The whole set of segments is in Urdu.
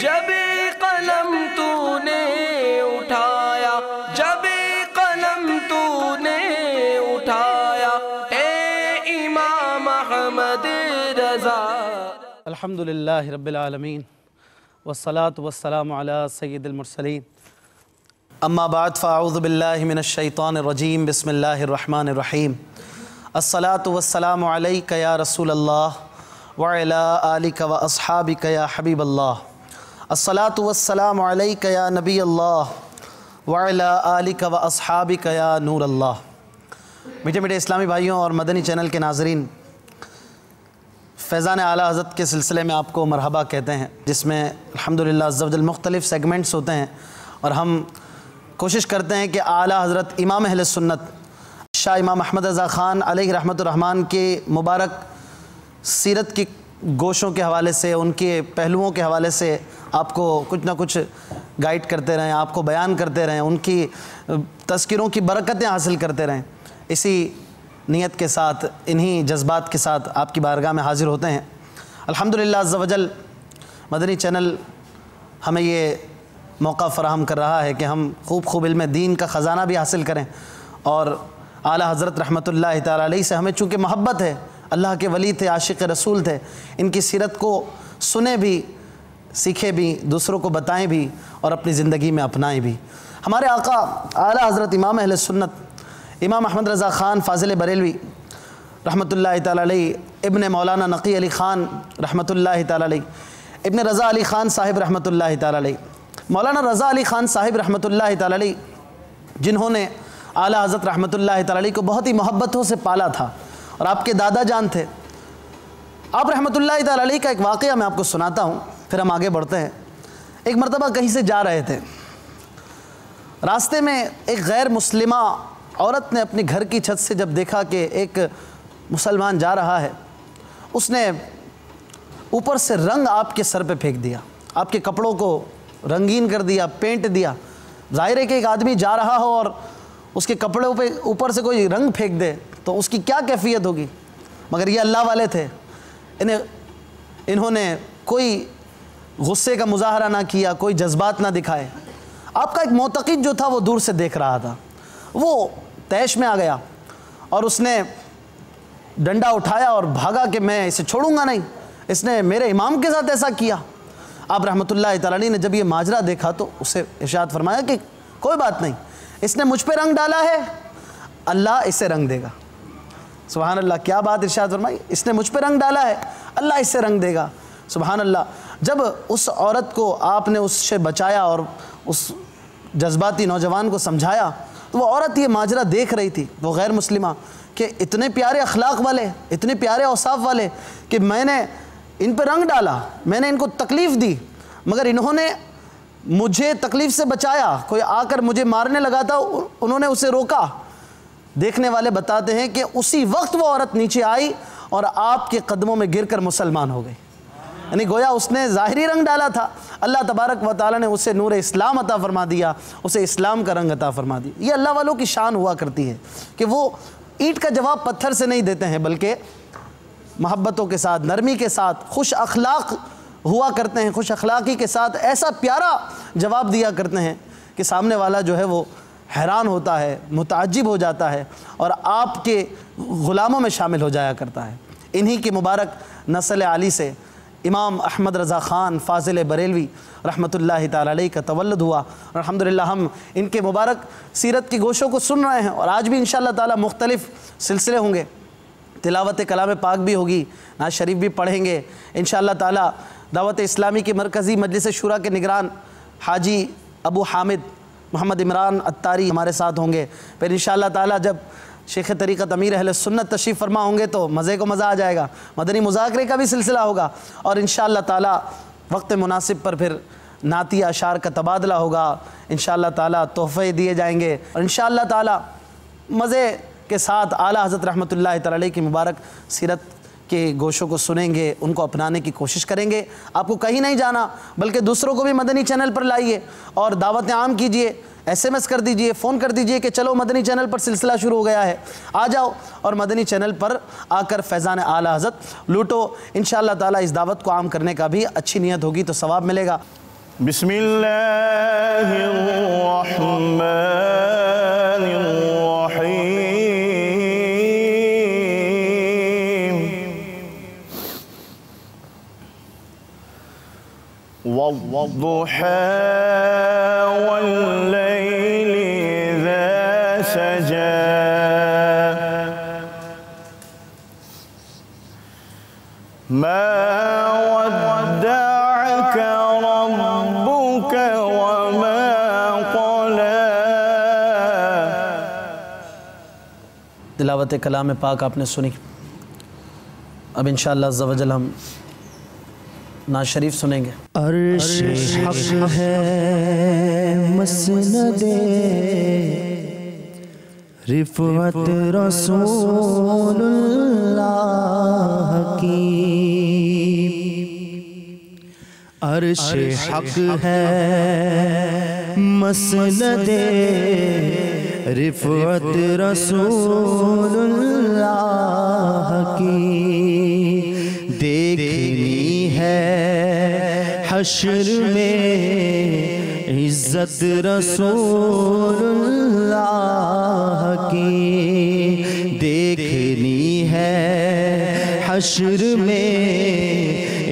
جب قلم تو نے اٹھایا، جب قلم تو نے اٹھایا، اے امام احمد رضا۔ الحمدللہ رب العالمین والصلاة والسلام علی سید المرسلین، اما بعد فاعوذ باللہ من الشیطان الرجیم، بسم اللہ الرحمن الرحیم۔ الصلاة والسلام علیک یا رسول اللہ وعلی آلک و اصحابک یا حبیب اللہ۔ الصلاة والسلام علیک یا نبی اللہ وعلی آلک و اصحابک یا نور اللہ۔ میٹھے میٹھے اسلامی بھائیوں اور مدنی چینل کے ناظرین، فیضان اعلیٰ حضرت کے سلسلے میں آپ کو مرحبا کہتے ہیں، جس میں الحمدللہ عز و جل مختلف سیگمنٹس ہوتے ہیں، اور ہم کوشش کرتے ہیں کہ اعلیٰ حضرت امام اہل سنت شاہ امام احمد رضا خان علیہ رحمۃ الرحمن کے مبارک سیرت کی گوشوں کے حوالے سے، ان کے پہلوؤں کے حوالے سے آپ کو کچھ نہ کچھ گائیڈ کرتے رہیں، آپ کو بیان کرتے رہیں، ان کی تذکروں کی برکتیں حاصل کرتے رہیں۔ اسی نیت کے ساتھ، انہی جذبات کے ساتھ آپ کی بارگاہ میں حاضر ہوتے ہیں۔ الحمدللہ عز و جل مدنی چینل ہمیں یہ موقع فراہم کر رہا ہے کہ ہم خوب علم دین کا خزانہ بھی حاصل کریں، اور اعلیٰ حضرت رحمۃ اللہ تعالیٰ علیہ سے ہمیں چونکہ محبت ہے، اللہ کے ولی تھے، عاشق رسول تھے، ان کی سیرت کو سنیں بھی، سیکھیں بھی، دوسروں کو بتائیں بھی، اور اپنی زندگی میں اپنائیں بھی۔ ہمارے آقا اعلیٰ حضرت امام اہل سنت امام احمد رضا خان فاضل بریلوی رحمۃ اللہ تعالیٰ علیہ، ابن مولانا نقی علی خان رحمۃ اللہ تعالیٰ علیہ، ابن رضا علی خان صاحب رحمۃ اللہ تعالیٰ علیہ، مولانا رضا علی خان صاحب رحمۃ اللہ تعالیٰ علیہ، جنہوں نے اعلیٰ حضرت رحمۃ اللہ تعالیٰ علیہ کو بہت ہی محبتوں سے پالا تھا، اور آپ کے دادا جان تھے۔ آپ رحمۃ اللہ تعالیٰ علیہ کا ایک واقعہ میں آپ کو سناتا ہوں، پھر ہم آگے بڑھتے ہیں۔ ایک مرتبہ کہیں سے جا رہے تھے، راستے میں ایک غیر مسلمہ عورت نے اپنی گھر کی چھت سے جب دیکھا کہ ایک مسلمان جا رہا ہے، اس نے اوپر سے رنگ آپ کے سر پہ پھینک دیا، آپ کے کپڑوں کو رنگین کر دیا، پینٹ دیا۔ ظاہر ہے کہ ایک آدمی جا رہا ہو اور اس کے کپڑوں پہ اوپر سے کوئی رنگ پھینک دے تو اس کی کیا کیفیت ہوگی، مگر یہ اللہ والے تھے، انہوں نے کوئی غصے کا مظاہرہ نہ کیا، کوئی جذبات نہ دکھائے۔ آپ کا ایک معتقد جو تھا وہ دور سے دیکھ رہا تھا، وہ طیش میں آ گیا اور اس نے ڈنڈا اٹھایا اور بھاگا کہ میں اسے چھوڑوں گا نہیں، اس نے میرے امام کے ساتھ ایسا کیا۔ آپ رحمۃ اللہ تعالیٰ علیہ نے جب یہ ماجرا دیکھا تو اسے ارشاد فرمایا کہ کوئی بات نہیں، اس نے مجھ پہ رنگ ڈالا ہے، اللہ اسے رنگ دے گا۔ سبحان اللہ، کیا بات ارشاد فرمائی، اس نے مجھ پہ رنگ ڈالا ہے، اللہ اس سے رنگ دے گا۔ سبحان اللہ۔ جب اس عورت کو آپ نے اس سے بچایا اور اس جذباتی نوجوان کو سمجھایا، تو وہ عورت یہ ماجرا دیکھ رہی تھی، وہ غیر مسلمہ، کہ اتنے پیارے اخلاق والے، اتنے پیارے اوصاف والے، کہ میں نے ان پہ رنگ ڈالا، میں نے ان کو تکلیف دی، مگر انہوں نے مجھے تکلیف سے بچایا۔ کوئی آ کر مجھے مارنے لگا تھا، انہوں نے اسے روکا۔ دیکھنے والے بتاتے ہیں کہ اسی وقت وہ عورت نیچے آئی اور آپ کے قدموں میں گر کر مسلمان ہو گئی، یعنی گویا اس نے ظاہری رنگ ڈالا تھا، اللہ تبارک و تعالیٰ نے اسے نور اسلام عطا فرما دیا، اسے اسلام کا رنگ عطا فرما دیا۔ یہ اللہ والوں کی شان ہوا کرتی ہے کہ وہ اینٹ کا جواب پتھر سے نہیں دیتے ہیں، بلکہ محبتوں کے ساتھ، نرمی کے ساتھ، خوش اخلاق ہوا کرتے ہیں، خوش اخلاقی کے ساتھ ایسا پیارا جواب دیا کرتے ہیں کہ سامنے والا جو ہے وہ حیران ہوتا ہے، متعجب ہو جاتا ہے، اور آپ کے غلاموں میں شامل ہو جایا کرتا ہے۔ انہی کی مبارک نسل علی سے امام احمد رضا خان فاضل بریلوی رحمۃ اللہ تعالیٰ علیہ کا تولد ہوا، اور الحمدللہ ہم ان کے مبارک سیرت کی گوشوں کو سن رہے ہیں، اور آج بھی انشاءاللہ تعالیٰ مختلف سلسلے ہوں گے، تلاوت کلام پاک بھی ہوگی، نعت شریف بھی پڑھیں گے انشاءاللہ تعالیٰ۔ دعوت اسلامی کی مرکزی مجلس شورا کے نگران حاجی ابو حامد محمد عمران عطاری ہمارے ساتھ ہوں گے۔ پھر انشاءاللہ تعالیٰ جب شیخ طریقت امیر اہل سنت تشریف فرما ہوں گے تو مزے کو مزہ آ جائے گا، مدنی مذاکرے کا بھی سلسلہ ہوگا، اور انشاءاللہ تعالیٰ وقت مناسب پر پھر نعتی اشعار کا تبادلہ ہوگا، انشاءاللہ تعالیٰ تحفے دیے جائیں گے، اور انشاءاللہ تعالیٰ مزے کے ساتھ اعلیٰ حضرت رحمۃ اللہ تعالیٰ علیہ کی مبارک سیرت کے گوشوں کو سنیں گے، ان کو اپنانے کی کوشش کریں گے۔ آپ کو کہیں نہیں جانا، بلکہ دوسروں کو بھی مدنی چینل پر لائیے اور دعوت عام کیجئے، ایس ایم ایس کر دیجئے، فون کر دیجئے کہ چلو مدنی چینل پر سلسلہ شروع ہو گیا ہے، آ جاؤ اور مدنی چینل پر آ کر فیضان اعلیٰ حضرت لوٹو۔ انشاءاللہ تعالیٰ اس دعوت کو عام کرنے کا بھی اچھی نیت ہوگی تو ثواب ملے گا۔ بسم اللہ الرحمن الرحیم والضحى والليل إذا سجى ما ودعك ربك وما قلى. تلاوت کلام پاک آپ نے سنی. اب انشاءاللہ عز و جل ہم نعت شریف سنیں گے. عرش حق ہے مسند رفعت رسول اللہ کی. عرش حق ہے مسند رفعت رسول اللہ کی. دیکھنی ہے حشر میں عزت رسول اللہ کی. دیکھنی ہے حشر میں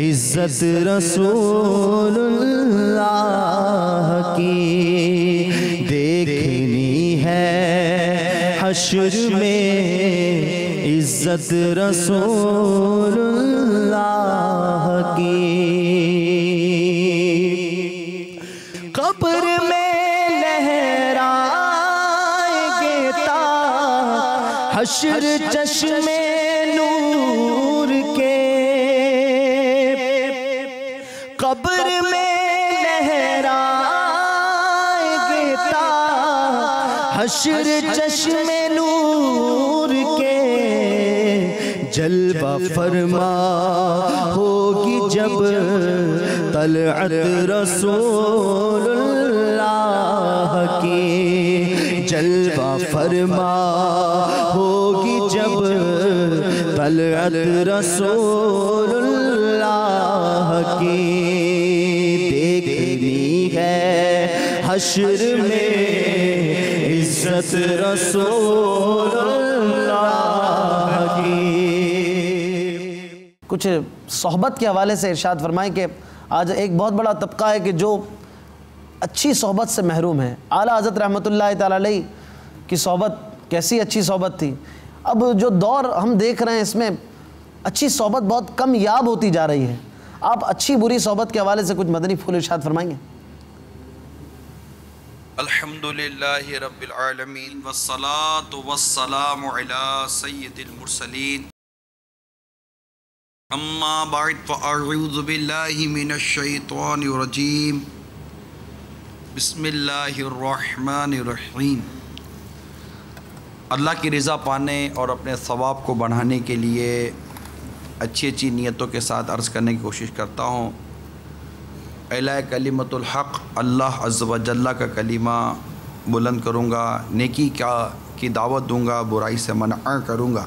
عزت رسول اللہ کی. دیکھنی ہے حشر میں عزت رسول اللہ کی. قبر میں لہرائیں گے تا حشر چشم نور کے. قبر میں لہرائیں گے تا حشر چشم نور کے. جلوہ فرما ہوگی جب طلعت رسول اللہ کی. جلوہ فرما ہوگی جب طلعت رسول اللہ کی. دیکھنی ہے حشر میں عزت رسول اللہ کی. کچھ صحبت کے حوالے سے ارشاد فرمائیں کہ آج ایک بہت بڑا طبقہ ہے کہ جو اچھی صحبت سے محروم ہے. اعلیٰ حضرت رحمۃ اللہ تعالیٰ علیہ کی صحبت کیسی اچھی صحبت تھی. اب جو دور ہم دیکھ رہے ہیں اس میں اچھی صحبت بہت کم یاب ہوتی جا رہی ہے. آپ اچھی بری صحبت کے حوالے سے کچھ مدنی پھول ارشاد فرمائیں گے. الحمدللہ رب العالمین والصلاة والسلام علی سید المرسلین. اما بعد فاعوذ باللہ من الشیطان الرجیم. بسم اللہ الرحمن الرحیم. اللہ کی رضا پانے اور اپنے ثواب کو بڑھانے کے لیے اچھی اچھی نیتوں کے ساتھ عرض کرنے کی کوشش کرتا ہوں. اعلیٰ کلمت الحق اللہ عز و جل کا کلمہ بلند کروں گا. نیکی کی دعوت دوں گا, برائی سے منع کروں گا.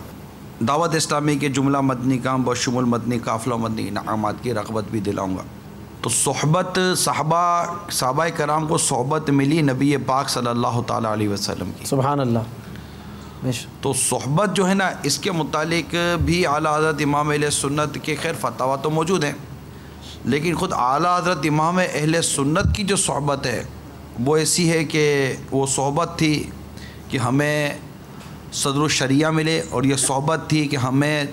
دعوت اسلامی کے جملہ مدنی کام بشمول مدنی قافلہ مدنی انعامات کی رغبت بھی دلاؤں گا. تو صحبت صحابہ کرام کو صحبت ملی نبی پاک صلی اللہ تعالیٰ علیہ وسلم کی. سبحان اللہ. تو صحبت جو ہے نا, اس کے متعلق بھی اعلیٰ حضرت امام اہل سنت کے خیر فتاویٰ تو موجود ہیں, لیکن خود اعلیٰ حضرت امام اہل سنت کی جو صحبت ہے وہ ایسی ہے کہ وہ صحبت تھی کہ ہمیں صدر الشریعہ ملے, اور یہ صحبت تھی کہ ہمیں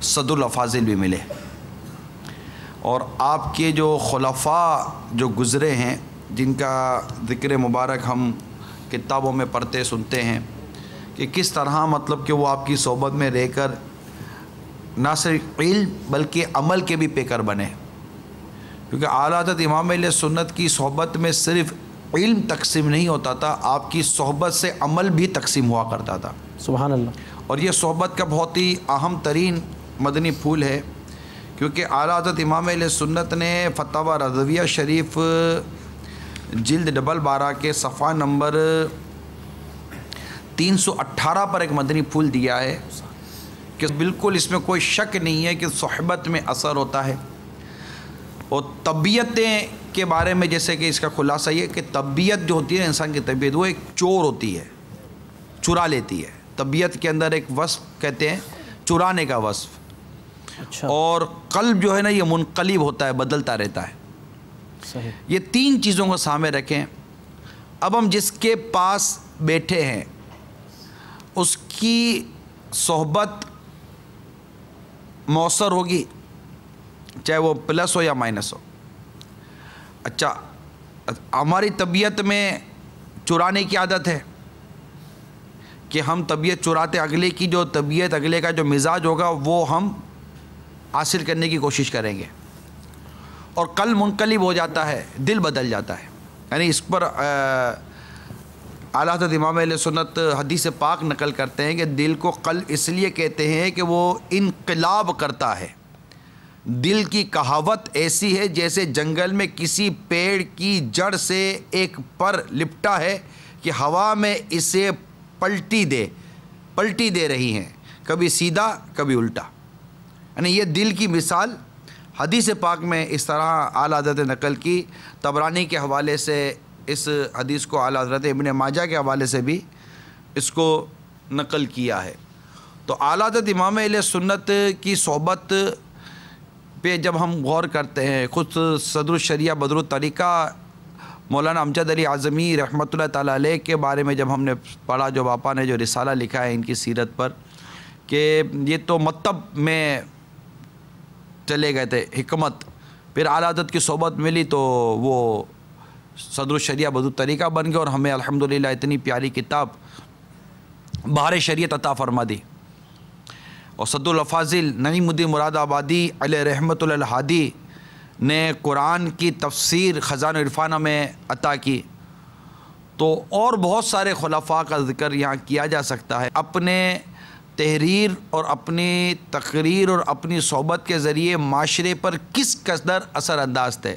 صدر الافاضل بھی ملے. اور آپ کے جو خلفاء جو گزرے ہیں, جن کا ذکر مبارک ہم کتابوں میں پڑھتے سنتے ہیں کہ کس طرح مطلب کہ وہ آپ کی صحبت میں رہ کر نہ صرف علم بلکہ عمل کے بھی پیکر بنے. کیونکہ اعلیٰ حضرت امام اہل سنت کی صحبت میں صرف علم تقسیم نہیں ہوتا تھا, آپ کی صحبت سے عمل بھی تقسیم ہوا کرتا تھا. سبحان اللہ. اور یہ صحبت کا بہت ہی اہم ترین مدنی پھول ہے, کیونکہ اعلیٰ حضرت امام اہل سنت نے فتاویٰ رضویہ شریف جلد 12 کے صفحہ نمبر 318 پر ایک مدنی پھول دیا ہے کہ بالکل اس میں کوئی شک نہیں ہے کہ صحبت میں اثر ہوتا ہے. اور طبیعتیں کے بارے میں جیسے کہ اس کا خلاصہ یہ کہ طبیعت جو ہوتی ہے انسان کی طبیعت وہ ایک چور ہوتی ہے، چرا لیتی ہے. طبیعت کے اندر ایک وصف کہتے ہیں چرانے کا وصف. اچھا. اور قلب جو ہے نا یہ منقلب ہوتا ہے، بدلتا رہتا ہے. صحیح. یہ 3 چیزوں کو سامنے رکھیں. اب ہم جس کے پاس بیٹھے ہیں اس کی صحبت مؤثر ہوگی، چاہے وہ پلس ہو یا مائنس ہو. اچھا، ہماری طبیعت میں چرانے کی عادت ہے کہ ہم طبیعت چراتے، اگلے کی جو طبیعت، اگلے کا جو مزاج ہوگا وہ ہم حاصل کرنے کی کوشش کریں گے. اور قلب منقلب ہو جاتا ہے، دل بدل جاتا ہے. یعنی اس پر اعلیٰ حضرت امام اہل سنت حدیث پاک نقل کرتے ہیں کہ دل کو قلب اس لیے کہتے ہیں کہ وہ انقلاب کرتا ہے. دل کی کہاوت ایسی ہے جیسے جنگل میں کسی پیڑ کی جڑ سے ایک پر لپٹا ہے کہ ہوا میں اسے پلٹی دے رہی ہیں، کبھی سیدھا کبھی الٹا. یعنی یہ دل کی مثال حدیث پاک میں اس طرح اعلیٰ حضرت نے نقل کی. طبرانی کے حوالے سے اس حدیث کو اعلیٰ حضرت ابن ماجہ کے حوالے سے بھی اس کو نقل کیا ہے. تو اعلیٰ حضرت امام اہل سنت کی صحبت پہ جب ہم غور کرتے ہیں، خود صدر الشریعہ بدر الطریقہ مولانا امجد علی اعظمی رحمۃ اللہ تعالیٰ علیہ کے بارے میں جب ہم نے پڑھا، جو باپا نے جو رسالہ لکھا ہے ان کی سیرت پر، کہ یہ تو مکتب میں چلے گئے تھے حکمت، پھر اعلیٰ حضرت کی صحبت ملی تو وہ صدر الشریعہ بدر الطریقہ بن گئے اور ہمیں الحمدللہ اتنی پیاری کتاب بہار شریعت عطا فرما دی. اور صدر الافاضل نعیم الدین مراد آبادی علیہ رحمۃ اللہ الہادی نے قرآن کی تفسیر خزان عرفانہ میں عطا کی. تو اور بہت سارے خلفاء کا ذکر یہاں کیا جا سکتا ہے. اپنے تحریر اور اپنی تقریر اور اپنی صحبت کے ذریعے معاشرے پر کس قدر اثر انداز تھے.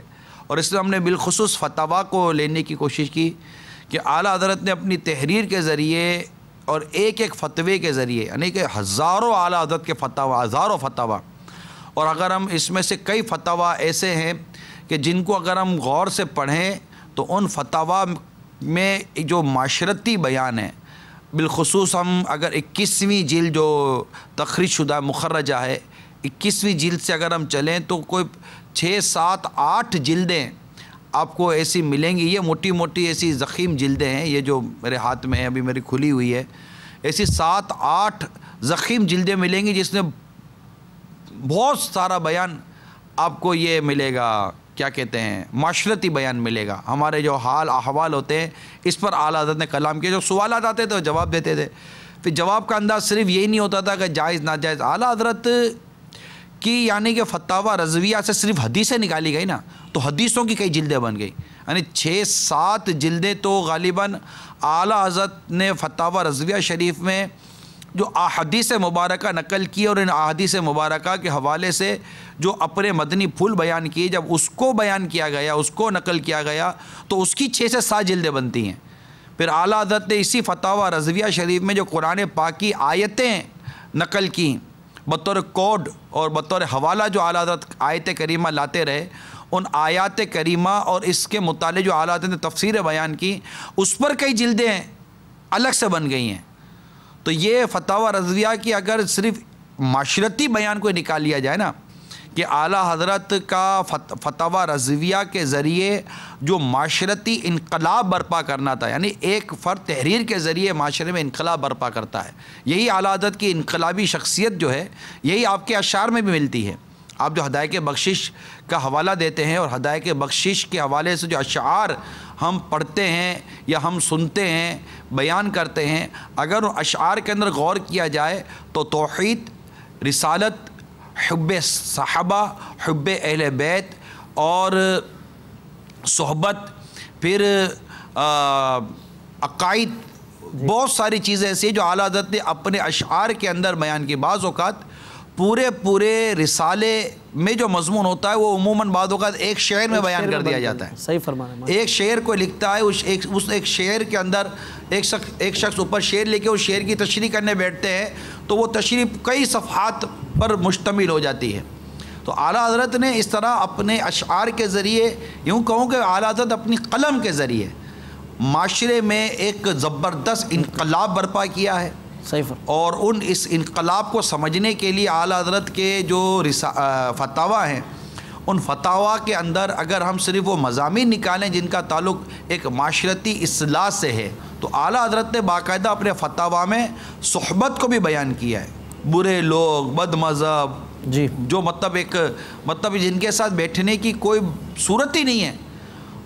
اور اس میں ہم نے بالخصوص فتاوا کو لینے کی کوشش کی کہ اعلیٰ حضرت نے اپنی تحریر کے ذریعے اور ایک فتوے کے ذریعے، یعنی کہ ہزاروں اعلیٰ حضرت کے فتاوا، ہزاروں فتاوا، اور اگر ہم اس میں سے کئی فتاوا ایسے ہیں کہ جن کو اگر ہم غور سے پڑھیں تو ان فتاوا میں جو معاشرتی بیان ہے، بالخصوص ہم اگر 21ویں جلد جو تخریج شدہ مخرجہ ہے، 21ویں جلد سے اگر ہم چلیں تو کوئی 6 7 8 جلدیں آپ کو ایسی ملیں گی. یہ موٹی موٹی ایسی ضخیم جلدیں ہیں، یہ جو میرے ہاتھ میں ہیں ابھی میری کھلی ہوئی ہے، ایسی 7 8 ضخیم جلدیں ملیں گی جس میں بہت سارا بیان آپ کو یہ ملے گا، کیا کہتے ہیں، معاشرتی بیان ملے گا. ہمارے جو حال احوال ہوتے ہیں اس پر اعلیٰ حضرت نے کلام کیا. جو سوالات آتے تھے وہ جواب دیتے تھے. پھر جواب کا انداز صرف یہی نہیں ہوتا تھا کہ جائز ناجائز. اعلیٰ حضرت کی یعنی کہ فتاوا رضویہ سے صرف حدیثیں نکالی گئی نا تو حدیثوں کی کئی جلدیں بن گئی. یعنی 6 7 جلدیں تو غالباً اعلیٰ حضرت نے فتاوا رضویہ شریف میں جو احادیث مبارکہ نقل کی اور ان احادیث مبارکہ کے حوالے سے جو اپنے مدنی پھول بیان کیے، جب اس کو بیان کیا گیا، اس کو نقل کیا گیا تو اس کی 6 سے 7 جلدیں بنتی ہیں. پھر اعلیٰ حضرت نے اسی فتاوا رضویہ شریف میں جو قرآن پاک کی آیتیں نقل کیں بطور کوڈ اور بطور حوالہ، جو اعلیٰ حضرت آیت کریمہ لاتے رہے، ان آیات کریمہ اور اس کے متعلق جو اعلیٰ حضرت نے تفسیر بیان کی، اس پر کئی جلدیں الگ سے بن گئی ہیں. تو یہ فتاوا رضویہ کی اگر صرف معاشرتی بیان کو نکال لیا جائے نا کہ اعلیٰ حضرت کا فتاوا رضویہ کے ذریعے جو معاشرتی انقلاب برپا کرنا تھا، یعنی ایک فرد تحریر کے ذریعے معاشرے میں انقلاب برپا کرتا ہے، یہی اعلیٰ حضرت کی انقلابی شخصیت جو ہے یہی آپ کے اشعار میں بھی ملتی ہے. آپ جو ہدایت بخشش کا حوالہ دیتے ہیں اور ہدایت بخشش کے حوالے سے جو اشعار ہم پڑھتے ہیں یا ہم سنتے ہیں، بیان کرتے ہیں، اگر ان اشعار کے اندر غور کیا جائے تو توحید، رسالت، حب صحابہ، حب اہل بیت اور صحبت، پھر عقائد، بہت ساری چیزیں ایسی ہیں جو اعلیٰ حضرت نے اپنے اشعار کے اندر بیان کی. بعض اوقات پورے رسالے میں جو مضمون ہوتا ہے وہ عموماً بعض اوقات ایک شعر میں بیان کر دیا جاتا ہے. صحیح فرمانا. ایک شعر کو لکھتا ہے، اس ایک شعر کے اندر ایک شخص اوپر شعر لے کے اس شعر کی تشریح کرنے بیٹھتے ہیں تو وہ تشریح کئی صفحات پر مشتمل ہو جاتی ہے. تو اعلیٰ حضرت نے اس طرح اپنے اشعار کے ذریعے، یوں کہوں کہ اعلیٰ حضرت اپنی قلم کے ذریعے معاشرے میں ایک زبردست انقلاب برپا کیا ہے. اور اس انقلاب کو سمجھنے کے لیے اعلیٰ حضرت کے جو فتاویٰ ہیں، ان فتاویٰ کے اندر اگر ہم صرف وہ مضامین نکالیں جن کا تعلق ایک معاشرتی اصلاح سے ہے، تو اعلیٰ حضرت نے باقاعدہ اپنے فتاویٰ میں صحبت کو بھی بیان کیا ہے. برے لوگ، بد مذہب، جو مطلب جن کے ساتھ بیٹھنے کی کوئی صورت ہی نہیں ہے،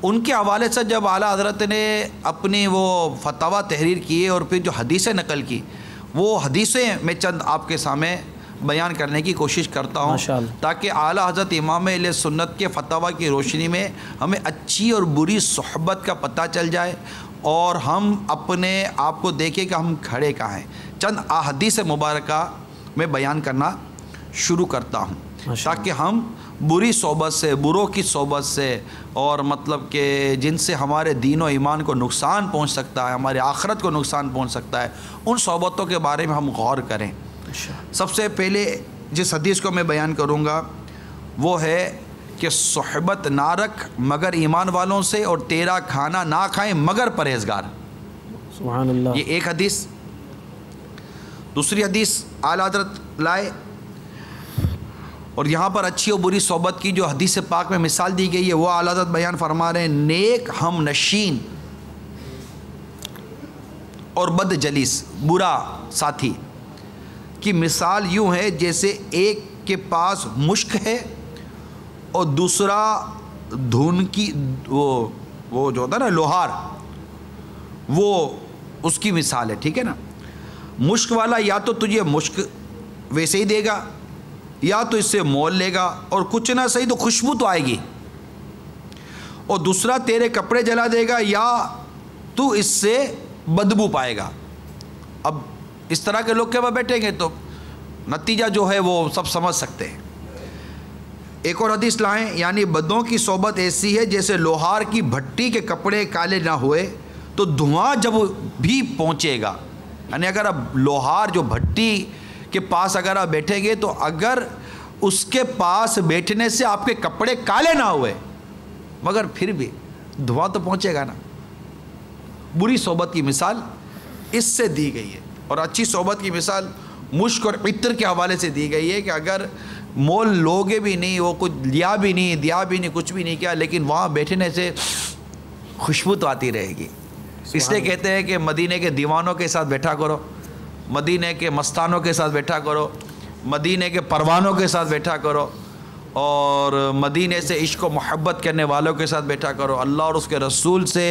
ان کے حوالے سے جب اعلیٰ حضرت نے اپنی وہ فتاویٰ تحریر کیے اور پھر جو حدیثیں نقل کی، وہ حدیثیں میں چند آپ کے سامنے بیان کرنے کی کوشش کرتا ہوں تاکہ اعلیٰ حضرت امام اہل سنت کے فتاویٰ کی روشنی میں ہمیں اچھی اور بری صحبت کا پتہ چل جائے اور ہم اپنے آپ کو دیکھیں کہ ہم کھڑے کہاں ہیں. چند احادیث مبارکہ میں بیان کرنا شروع کرتا ہوں تاکہ ہم بری صحبت سے، بروں کی صحبت سے، اور مطلب کہ جن سے ہمارے دین و ایمان کو نقصان پہنچ سکتا ہے، ہمارے آخرت کو نقصان پہنچ سکتا ہے، ان صحبتوں کے بارے میں ہم غور کریں. سب سے پہلے جس حدیث کو میں بیان کروں گا وہ ہے کہ صحبت نہ رکھ مگر ایمان والوں سے، اور تیرا کھانا نہ کھائیں مگر پرہیزگار. سبحان اللہ. یہ ایک حدیث. دوسری حدیث اعلیٰ حضرت لائے، اور یہاں پر اچھی اور بری صحبت کی جو حدیث پاک میں مثال دی گئی ہے وہ اعلیٰ حضرت بیان فرما رہے ہیں. نیک ہم نشین اور بد جلیس، برا ساتھی کی مثال یوں ہے جیسے ایک کے پاس مشک ہے اور دوسرا دھن کی وہ جو ہوتا ہے نا لوہار، وہ اس کی مثال ہے. ٹھیک ہے نا. مشک والا یا تو تجھے مشک ویسے ہی دے گا یا تو اس سے مول لے گا، اور کچھ نہ صحیح تو خوشبو تو آئے گی، اور دوسرا تیرے کپڑے جلا دے گا یا تو اس سے بدبو پائے گا. اب اس طرح کے لوگ کے بعد بیٹھیں گے تو نتیجہ جو ہے وہ سب سمجھ سکتے ہیں. ایک اور حدیث لائیں، یعنی بدوں کی صحبت ایسی ہے جیسے لوہار کی بھٹی کے کپڑے کالے نہ ہوئے تو دھواں جب بھی پہنچے گا. یعنی اگر اب لوہار جو بھٹی کے پاس اگر آپ بیٹھیں گے تو اگر اس کے پاس بیٹھنے سے آپ کے کپڑے کالے نہ ہوئے مگر پھر بھی دھواں تو پہنچے گا نا. بری صحبت کی مثال اس سے دی گئی ہے، اور اچھی صحبت کی مثال مشک اور عطر کے حوالے سے دی گئی ہے کہ اگر مول لوگے بھی نہیں، وہ کچھ لیا بھی نہیں، دیا بھی نہیں، کچھ بھی نہیں کیا، لیکن وہاں بیٹھنے سے خوشبو تو آتی رہے گی. اس لیے کہتے ہیں کہ مدینے کے دیوانوں کے ساتھ بیٹھا کرو، مدینے کے مستانوں کے ساتھ بیٹھا کرو، مدینے کے پروانوں کے ساتھ بیٹھا کرو، اور مدینے سے عشق و محبت کرنے والوں کے ساتھ بیٹھا کرو. اللہ اور اس کے رسول سے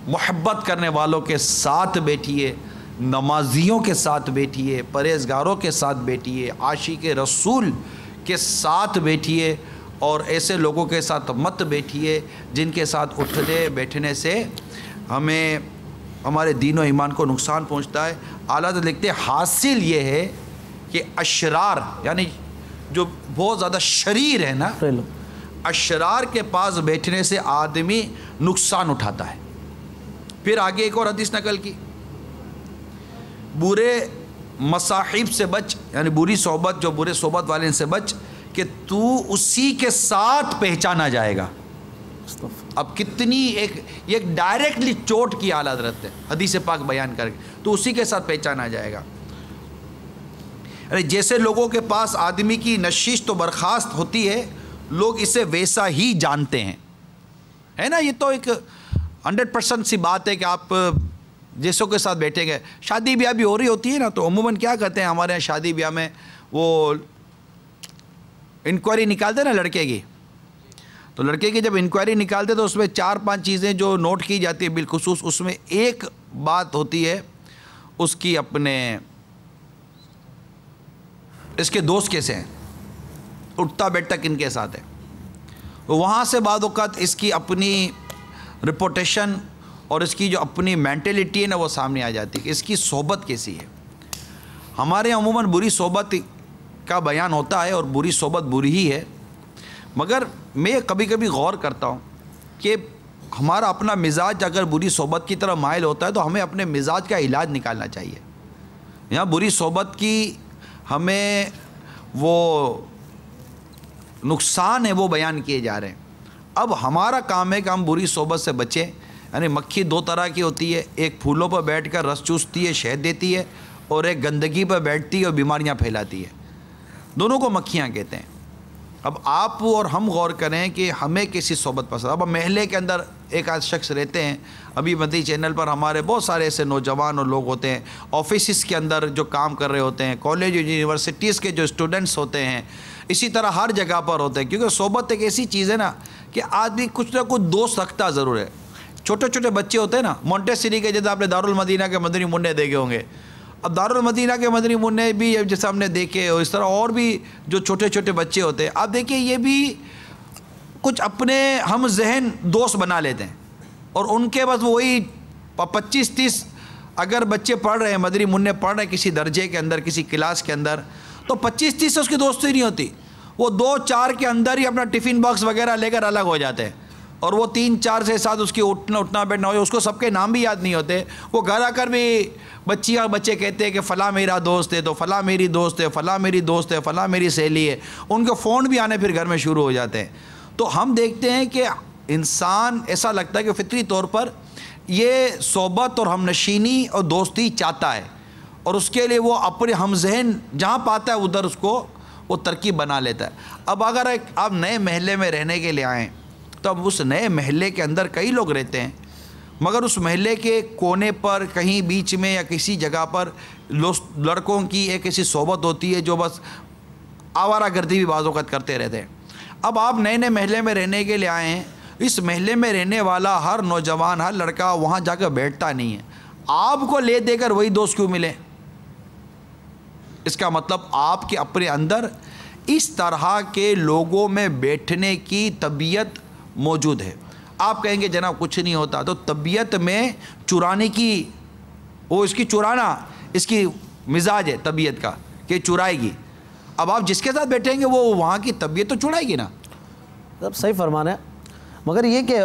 محبت کرنے والوں کے ساتھ بیٹھیے، نمازیوں کے ساتھ بیٹھیے، پرہیزگاروں کے ساتھ بیٹھیے، عاشق رسول کے ساتھ بیٹھیے، اور ایسے لوگوں کے ساتھ مت بیٹھیے جن کے ساتھ اٹھنے بیٹھنے سے ہمیں ہمارے دین و ایمان کو نقصان پہنچتا ہے. اعلیٰ حضرت لکھتے ہیں حاصل یہ ہے کہ اشرار یعنی جو بہت زیادہ شریر ہے نا، اشرار کے پاس بیٹھنے سے آدمی نقصان اٹھاتا ہے. پھر آگے ایک اور حدیث نقل کی، برے مصاحب سے بچ، یعنی بری صحبت، جو برے صحبت والے سے بچ کہ تو اسی کے ساتھ پہچانا جائے گا. اب کتنی ایک ڈائریکٹلی چوٹ کی اعلیٰ حضرت ہے حدیث پاک بیان کر کے، تو اسی کے ساتھ پہچانا جائے گا. جیسے لوگوں کے پاس آدمی کی نشش تو برخاست ہوتی ہے، لوگ اسے ویسا ہی جانتے ہیں، ہے نا. یہ تو ایک 100% سی بات ہے کہ آپ جیسوں کے ساتھ بیٹھے گئے. شادی بیاہ بھی ہو رہی ہوتی ہے نا، تو عموماً کیا کرتے ہیں ہمارے یہاں شادی بیاہ میں، وہ انکوائری نکالتے نا لڑکے کی، تو لڑکے کی جب انکوائری نکالتے تو اس میں 4-5 چیزیں جو نوٹ کی جاتی ہیں بالخصوص، اس میں ایک بات ہوتی ہے اس کی اپنے اس کے دوست کیسے ہیں، اٹھتا بیٹھتا کن کے ساتھ ہے. تو وہاں سے بعض اوقات اس کی اپنی رپوٹیشن اور اس کی جو اپنی مینٹلٹی ہے نا وہ سامنے آ جاتی ہے کہ اس کی صحبت کیسی ہے. ہمارے عموماً بری صحبت کا بیان ہوتا ہے اور بری صحبت بری ہی ہے، مگر میں کبھی کبھی غور کرتا ہوں کہ ہمارا اپنا مزاج اگر بری صحبت کی طرف مائل ہوتا ہے تو ہمیں اپنے مزاج کا علاج نکالنا چاہیے. یہاں بری صحبت کی ہمیں وہ نقصان ہے وہ بیان کیے جا رہے ہیں۔ اب ہمارا کام ہے کہ ہم بری صحبت سے بچیں۔ یعنی مکھی دو طرح کی ہوتی ہے، ایک پھولوں پر بیٹھ کر رس چوستی ہے، شہد دیتی ہے، اور ایک گندگی پر بیٹھتی ہے اور بیماریاں پھیلاتی ہے۔ دونوں کو مکھیاں کہتے ہیں۔ اب آپ اور ہم غور کریں کہ ہمیں کیسی صحبت پسند۔ اب محلے کے اندر ایک آدھ شخص رہتے ہیں، ابھی مدنی چینل پر ہمارے بہت سارے ایسے نوجوان اور لوگ ہوتے ہیں، آفیسز کے اندر جو کام کر رہے ہوتے ہیں، کالج اور یونیورسٹیز کے جو اسٹوڈنٹس ہوتے ہیں، اسی طرح ہر جگہ پر ہوتے ہیں، کیونکہ صحبت ایک ایسی چیز ہے نا کہ آدمی کچھ نہ کچھ دوست رکھتا ضرور ہے۔ چھوٹے چھوٹے بچے ہوتے ہیں نا، مونٹیسری کے، جیسے آپ نے دارالمدینہ کے مدنی منع دیکھے ہوں گے۔ اب دارالمدینہ کے مدنی منع بھی جیسے ہم نے دیکھے، اور اس طرح اور بھی جو چھوٹے چھوٹے بچے ہوتے ہیں، آپ دیکھیں یہ بھی کچھ اپنے ہم ذہن دوست بنا لیتے ہیں، اور ان کے بس وہی 25-30 اگر بچے پڑھ رہے ہیں، مدنی منع پڑھ رہے ہیں کسی درجے کے اندر، کسی کلاس کے اندر، تو 25-30 سے اس کی دوستی نہیں ہوتی۔ وہ 2-4 کے اندر ہی اپنا ٹفن باکس وغیرہ لے کر الگ ہو جاتے ہیں، اور وہ 3-4 سے ساتھ اس کی اٹھنا بیٹھنا ہو، اس کو سب کے نام بھی یاد نہیں ہوتے۔ وہ گھر آ کر بھی بچیاں بچے کہتے ہیں کہ فلاں میرا دوست ہے، تو فلاں میری دوست ہے، فلاں میری دوست ہے، فلاں میری سہیلی ہے، ان کے فون بھی آنے پھر گھر میں شروع ہو جاتے ہیں۔ تو ہم دیکھتے ہیں کہ انسان ایسا لگتا ہے کہ فطری طور پر یہ صحبت اور ہم نشینی اور دوستی چاہتا ہے، اور اس کے لیے وہ اپنے ہم ذہن جہاں پاتا ہے ادھر اس کو وہ ترکیب بنا لیتا ہے۔ اب اگر آپ نئے محلے میں رہنے کے لیے آئیں تو اب اس نئے محلے کے اندر کئی لوگ رہتے ہیں، مگر اس محلے کے کونے پر کہیں بیچ میں یا کسی جگہ پر لڑکوں کی ایک ایسی صحبت ہوتی ہے جو بس آوارہ گردی بھی بعض اوقات کرتے رہتے ہیں۔ اب آپ نئے نئے محلے میں رہنے کے لیے آئے ہیں، اس محلے میں رہنے والا ہر نوجوان، ہر لڑکا وہاں جا کر بیٹھتا نہیں ہے۔ آپ کو لے دے کر وہی دوست کیوں ملے؟ اس کا مطلب آپ کے اپنے اندر اس طرح کے لوگوں میں بیٹھنے کی طبیعت موجود ہے۔ آپ کہیں گے جناب کچھ نہیں ہوتا، تو طبیعت میں چرانے کی، وہ اس کی چرانا اس کی مزاج ہے طبیعت کا کہ چرائے گی۔ اب آپ جس کے ساتھ بیٹھیں گے وہ وہاں کی طبیعت تو چڑھائے گی نا۔ اب صحیح فرما رہے ہیں، مگر یہ کہ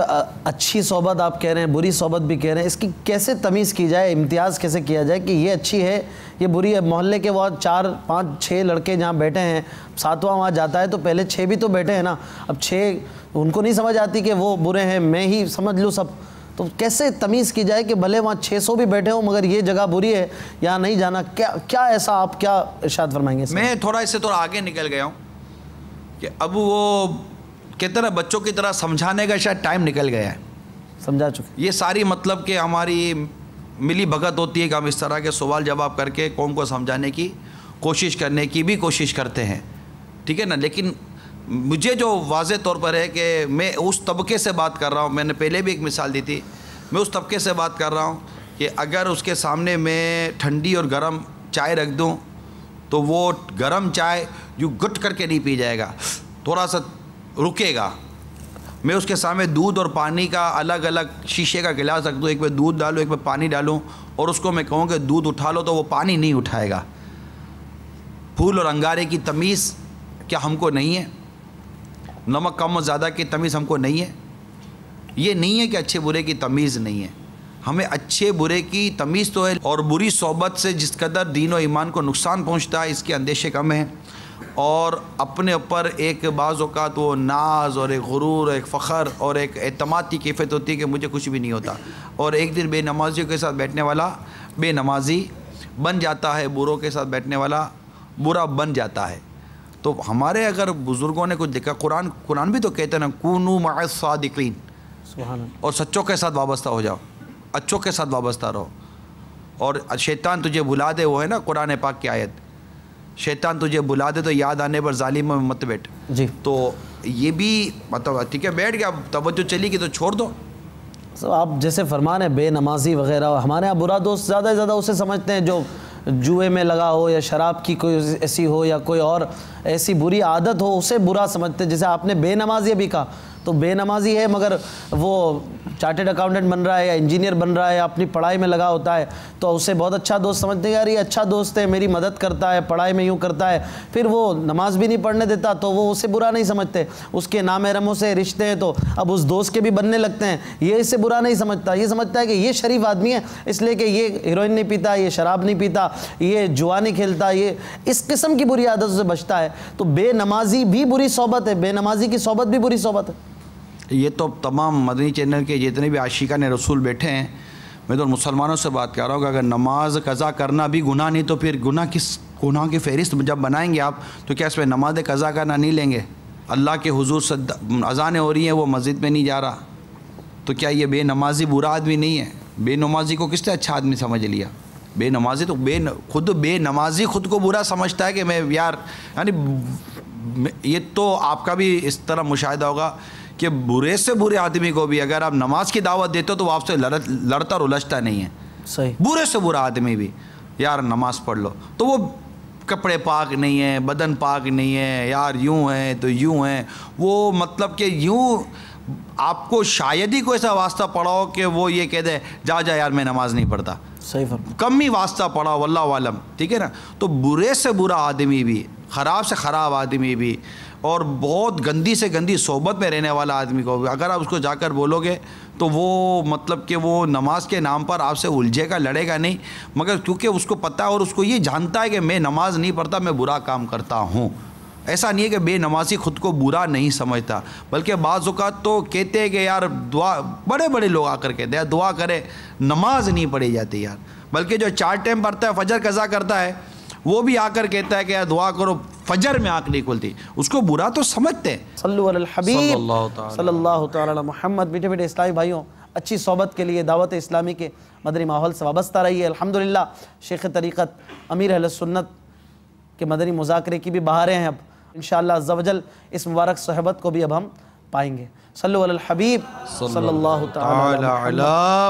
اچھی صحبت آپ کہہ رہے ہیں، بری صحبت بھی کہہ رہے ہیں، اس کی کیسے تمیز کی جائے، امتیاز کیسے کیا جائے کہ یہ اچھی ہے یہ بری ہے؟ محلے کے وہاں 4-5-6 لڑکے جہاں بیٹھے ہیں، 7واں وہاں جاتا ہے تو پہلے 6 بھی تو بیٹھے ہیں نا۔ اب 6 ان کو نہیں سمجھ آتی کہ وہ برے ہیں، میں ہی سمجھ لوں سب، تو کیسے تمیز کی جائے کہ بھلے وہاں 600 بھی بیٹھے ہوں مگر یہ جگہ بری ہے، یہاں نہیں جانا؟ کیا ایسا آپ کیا ارشاد فرمائیں گے؟ میں تھوڑا اس سے تھوڑا آگے نکل گیا ہوں کہ اب وہ کہتے ہیں بچوں کی طرح سمجھانے کا شاید ٹائم نکل گیا ہے، سمجھا چکے۔ یہ ساری مطلب کہ ہماری ملی بھگت ہوتی ہے کہ ہم اس طرح کے سوال جواب کر کے قوم کو سمجھانے کی کوشش کرنے کی بھی کوشش کرتے ہیں، ٹھیک ہے نا۔ لیکن مجھے جو واضح طور پر ہے کہ میں اس طبقے سے بات کر رہا ہوں، میں نے پہلے بھی ایک مثال دی تھی، میں اس طبقے سے بات کر رہا ہوں کہ اگر اس کے سامنے میں ٹھنڈی اور گرم چائے رکھ دوں تو وہ گرم چائے یوں گٹ کر کے نہیں پی جائے گا، تھوڑا سا رکے گا۔ میں اس کے سامنے دودھ اور پانی کا الگ الگ شیشے کا گلاس رکھ دوں، ایک میں دودھ ڈالوں ایک میں پانی ڈالوں، اور اس کو میں کہوں کہ دودھ اٹھا لو تو وہ پانی نہیں اٹھائے گا۔ پھول اور انگارے کی تمیز کیا ہم کو نہیں ہے؟ نمک کم و زیادہ کی تمیز ہم کو نہیں ہے؟ یہ نہیں ہے کہ اچھے برے کی تمیز نہیں ہے، ہمیں اچھے برے کی تمیز تو ہے، اور بری صحبت سے جس قدر دین و ایمان کو نقصان پہنچتا ہے اس کے اندیشے کم ہیں، اور اپنے اوپر ایک بعض اوقات وہ ناز اور ایک غرور، ایک فخر اور ایک اعتماد کی کیفیت ہوتی ہے کہ مجھے کچھ بھی نہیں ہوتا، اور ایک دن بے نمازیوں کے ساتھ بیٹھنے والا بے نمازی بن جاتا ہے، بروں کے ساتھ بیٹھنے والا برا بن جاتا ہے۔ تو ہمارے اگر بزرگوں نے کچھ دیکھا، قرآن بھی تو کہتے ہیں نا کونوا مع الصادقین، سبحان اللہ، اور سچوں کے ساتھ وابستہ ہو جاؤ، اچھوں کے ساتھ وابستہ رہو، اور شیطان تجھے بھلا دے، وہ ہے نا قرآن پاک کی آیت، شیطان تجھے بھلا دے تو یاد آنے پر ظالم میں مت بیٹھ۔ جی تو یہ بھی مطلب ٹھیک ہے بیٹھ گیا، توجہ چلی گئی تو چھوڑ دو۔ آپ جیسے فرمان ہے بے نمازی وغیرہ، ہمارے ہاں برا دوست زیادہ سے زیادہ اسے سمجھتے ہیں جو جوئے میں لگا ہو یا شراب کی کوئی ایسی ہو یا کوئی اور ایسی بری عادت ہو، اسے برا سمجھتے ہیں۔ جیسے آپ نے بے نمازی بھی کہا، تو بے نمازی ہے مگر وہ چارٹرڈ اکاؤنٹنٹ بن رہا ہے یا انجینئر بن رہا ہے یا اپنی پڑھائی میں لگا ہوتا ہے تو اسے بہت اچھا دوست سمجھتے ہیں، یار یہ اچھا دوست ہے، میری مدد کرتا ہے، پڑھائی میں یوں کرتا ہے، پھر وہ نماز بھی نہیں پڑھنے دیتا تو وہ اسے برا نہیں سمجھتے، اس کے نامحرموں سے رشتے ہیں تو اب اس دوست کے بھی بننے لگتے ہیں، یہ اسے برا نہیں سمجھتا، یہ سمجھتا ہے کہ یہ شریف آدمی ہے اس لیے کہ یہ ہیروئن نہیں پیتا، یہ شراب نہیں پیتا، یہ جوا نہیں کھیلتا، یہ اس قسم کی بری عادتوں سے بچتا ہے۔ تو بے نمازی بھی بری صحبت ہے، بے نمازی کی صحبت بھی بری صحبت ہے۔ یہ تو تمام مدنی چینل کے جتنے بھی عاشقان رسول بیٹھے ہیں، میں تو مسلمانوں سے بات کر رہا ہوں کہ اگر نماز قضا کرنا بھی گناہ نہیں تو پھر گناہ کی فہرست جب بنائیں گے آپ تو کیا اس میں نماز قضا کرنا نہیں لیں گے؟ اللہ کے حضور سے اذانیں ہو رہی ہیں، وہ مسجد میں نہیں جا رہا، تو کیا یہ بے نمازی برا آدمی نہیں ہے؟ بے نمازی کو کس نے اچھا آدمی سمجھ لیا؟ بے نمازی تو بے نمازی خود کو برا سمجھتا ہے کہ میں یار، یعنی یہ تو آپ کا بھی اس طرح مشاہدہ ہوگا کہ برے سے برے آدمی کو بھی اگر آپ نماز کی دعوت دیتے ہو تو وہ آپ سے لڑتا اور الجھتا نہیں ہے۔ صحیح۔ برے سے برا آدمی بھی یار نماز پڑھ لو، تو وہ کپڑے پاک نہیں ہیں، بدن پاک نہیں ہے، یار یوں ہیں تو یوں ہیں، وہ مطلب کہ یوں آپ کو شاید ہی کوئی ایسا واسطہ پڑا ہو کہ وہ یہ کہہ دے جا یار میں نماز نہیں پڑھتا، صحیح فرما، کم ہی واسطہ پڑا واللہ عالم، ٹھیک ہے نا؟ تو برے سے برا آدمی بھی، خراب سے خراب آدمی بھی، اور بہت گندی سے گندی صحبت میں رہنے والا آدمی کو بھی اگر آپ اس کو جا کر بولو گے تو وہ مطلب کہ وہ نماز کے نام پر آپ سے الجھے گا، لڑے گا نہیں، مگر کیونکہ اس کو پتہ ہے اور اس کو یہ جانتا ہے کہ میں نماز نہیں پڑھتا، میں برا کام کرتا ہوں۔ ایسا نہیں ہے کہ بے نمازی خود کو برا نہیں سمجھتا، بلکہ بعض اوقات تو کہتے ہیں کہ یار دعا، بڑے بڑے لوگ آ کر کہتے ہیں دعا کرے، نماز نہیں پڑھی جاتی یار، بلکہ جو 4 ٹائم پڑھتا ہے، فجر قضا کرتا ہے، وہ بھی آ کر کہتا ہے کہ یار دعا کرو، فجر میں آنکھ نہیں کھلتی، اس کو برا تو سمجھتے ہیں۔ صلو علی الحبیب صلی اللہ تعالی علی محمد۔ میٹھے میٹھے اسلامی بھائیوں، اچھی صحبت کے لیے دعوت اسلامی کے مدنی ماحول سے وابستہ رہیے۔ الحمدللہ شیخ طریقت امیر اہل سنت کے مدنی مذاکرے کی بھی بہاریں ہیں، اب انشاءاللہ عز و جل اس مبارک صحبت کو بھی اب ہم پائیں گے۔ صلو علی الحبیب صلی اللہ تعالی علی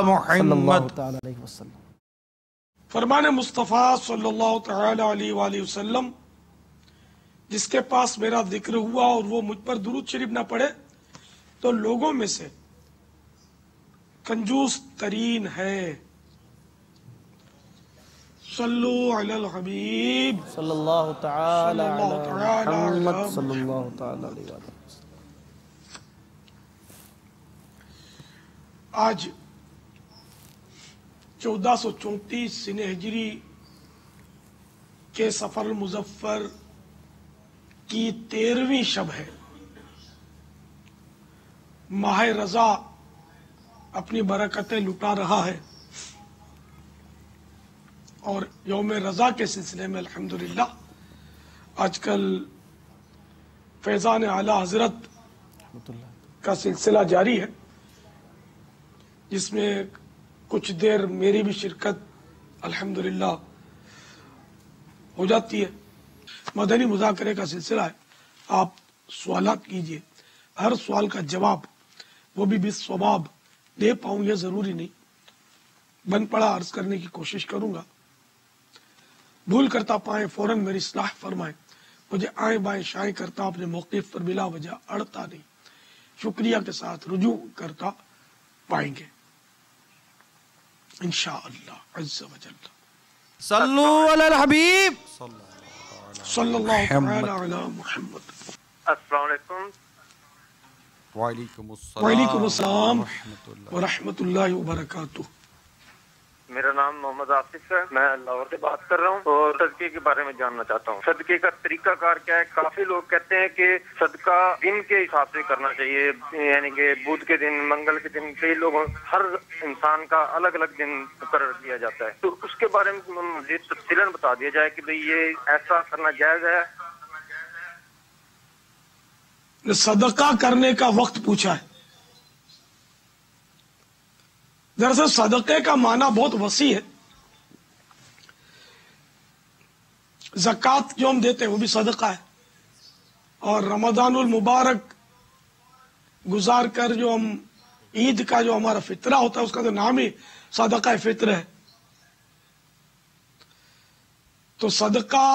محمد تعالی علیہ وسلم۔ فرمان مصطفیٰ صلی اللہ تعالی علیہ وآلہ وسلم، جس کے پاس میرا ذکر ہوا اور وہ مجھ پر درود شریف نہ پڑھے تو لوگوں میں سے کنجوس ترین ہے۔ صلو علی الحبیب صلی اللہ تعالی علی محمد صلی اللہ تعالی علیہ وآلہ وسلم۔ آج 1434 سن ہجری کے سفر المظفر کی 13ویں شب ہے۔ ماہ رضا اپنی برکتیں لٹا رہا ہے اور یوم رضا کے سلسلے میں الحمدللہ آج کل فیضان اعلیٰ حضرت کا سلسلہ جاری ہے، جس میں کچھ دیر میری بھی شرکت الحمدللہ ہو جاتی ہے۔ مدنی مذاکرے کا سلسلہ ہے، آپ سوالات کیجئے، ہر سوال کا جواب وہ بھی بالصواب دے پاؤں یہ ضروری نہیں، بن پڑا عرض کرنے کی کوشش کروں گا، بھول کرتا پائیں فوراً میری اصلاح فرمائیں، مجھے آئیں بائیں شائیں کرتا اپنے موقف پر بلا وجہ اڑتا نہیں، شکریہ کے ساتھ رجوع کرتا پائیں گے انشاءاللہ عز و جل۔ صلو علی الحبیب صلی اللہ تعالی علی محمد۔ السلام علیکم۔ وعلیکم السلام ورحمۃ اللہ وبرکاتہ۔ میرا نام محمد آصف ہے، میں لاہور سے بات کر رہا ہوں اور صدقے کے بارے میں جاننا چاہتا ہوں۔ صدقے کا طریقہ کار کیا ہے؟ کافی لوگ کہتے ہیں کہ صدقہ دن کے حساب سے کرنا چاہیے، یعنی کہ بدھ کے دن، منگل کے دن، کئی لوگوں ہر انسان کا الگ الگ دن مقرر کیا جاتا ہے، تو اس کے بارے میں مزید تفصیلاً بتا دیا جائے کہ بھئی یہ ایسا کرنا جائز ہے۔ صدقہ کرنے کا وقت پوچھا ہے، دراصل صدقے کا معنی بہت وسیع ہے۔ زکوٰۃ جو ہم دیتے ہیں وہ بھی صدقہ ہے، اور رمضان المبارک گزار کر جو ہم عید کا جو ہمارا فطرہ ہوتا ہے اس کا تو نام ہی صدقہ فطر ہے۔ تو صدقہ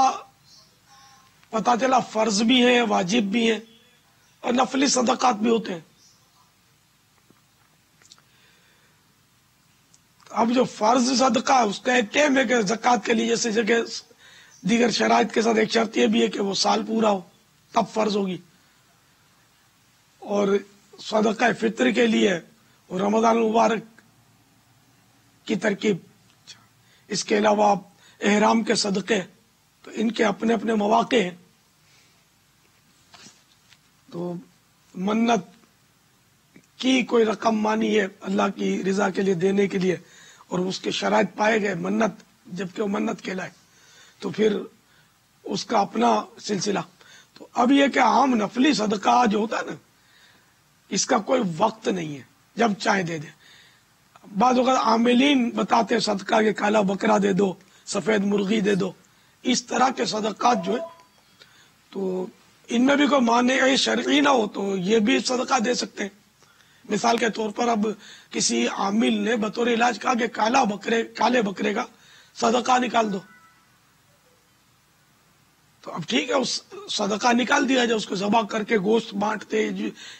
پتہ چلا فرض بھی ہے، واجب بھی ہے، اور نفلی صدقات بھی ہوتے ہیں۔ اب جو فرض صدقہ ہے اس کا ایک ٹائم ہے کہ زکوٰۃ کے لیے جیسے جگہ دیگر شرائط کے ساتھ ایک شرط یہ بھی ہے کہ وہ سال پورا ہو تب فرض ہوگی، اور صدقہ فطر کے لیے اور رمضان المبارک کی ترکیب، اس کے علاوہ احرام کے صدقے، تو ان کے اپنے اپنے مواقع ہیں. تو منت کی کوئی رقم مانی ہے اللہ کی رضا کے لیے دینے کے لیے اور اس کے شرائط پائے گئے منت، جبکہ وہ منت کہلائے، تو پھر اس کا اپنا سلسلہ. تو اب یہ کہ عام نفلی صدقہ جو ہوتا ہے نا، اس کا کوئی وقت نہیں ہے، جب چاہے دے دے. بعض اوقات عاملین بتاتے ہیں صدقہ کہ کالا بکرا دے دو، سفید مرغی دے دو، اس طرح کے صدقات جو ہے تو ان میں بھی کوئی مانع شرعی نہ ہو تو یہ بھی صدقہ دے سکتے ہیں. مثال کے طور پر اب کسی عامل نے بطور علاج کہا کہ کالے بکرے کا صدقہ نکال دو، تو اب ٹھیک ہے اس صدقہ نکال دیا جائے، اس کو ذبح کر کے گوشت بانٹتے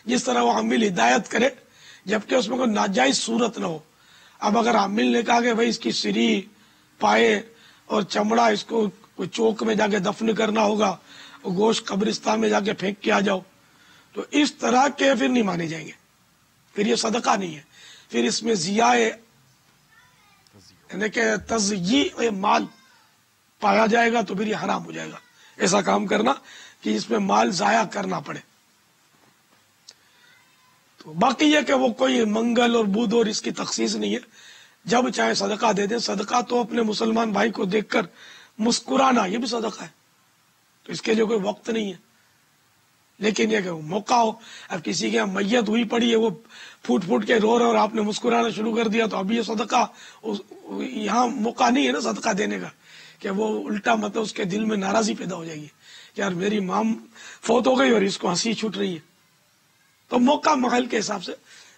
جس طرح وہ عامل ہدایت کرے، جبکہ اس میں کوئی ناجائز صورت نہ ہو. اب اگر عامل نے کہا کہ بھائی اس کی سری پائے اور چمڑا اس کو کوئی چوک میں جا کے دفن کرنا ہوگا، گوشت قبرستان میں جا کے پھینک کے آ جاؤ، تو اس طرح کے پھر نہیں مانے جائیں گے، پھر یہ صدقہ نہیں ہے. پھر اس میں ضیاء یعنی کہ تضییع مال پایا جائے گا تو پھر یہ حرام ہو جائے گا ایسا کام کرنا کہ اس میں مال ضائع کرنا پڑے. تو باقی یہ کہ وہ کوئی منگل اور بدھ اور اس کی تخصیص نہیں ہے، جب چاہے صدقہ دے دیں. صدقہ تو اپنے مسلمان بھائی کو دیکھ کر مسکرانا یہ بھی صدقہ ہے، تو اس کے لیے کوئی وقت نہیں ہے. لیکن یہ کہ وہ موقع ہو، اب کسی کے یہاں میت ہوئی پڑی ہے، وہ پھوٹ پھوٹ کے رو رہا اور آپ نے مسکرانا شروع کر دیا، تو اب یہ صدقہ یہاں موقع نہیں ہے نا صدقہ دینے کا، کہ وہ الٹا مطلب اس کے دل میں ناراضی پیدا ہو جائے گی کہ یار میری ماں فوت ہو گئی اور اس کو ہنسی چھوٹ رہی ہے. تو موقع محل کے حساب سے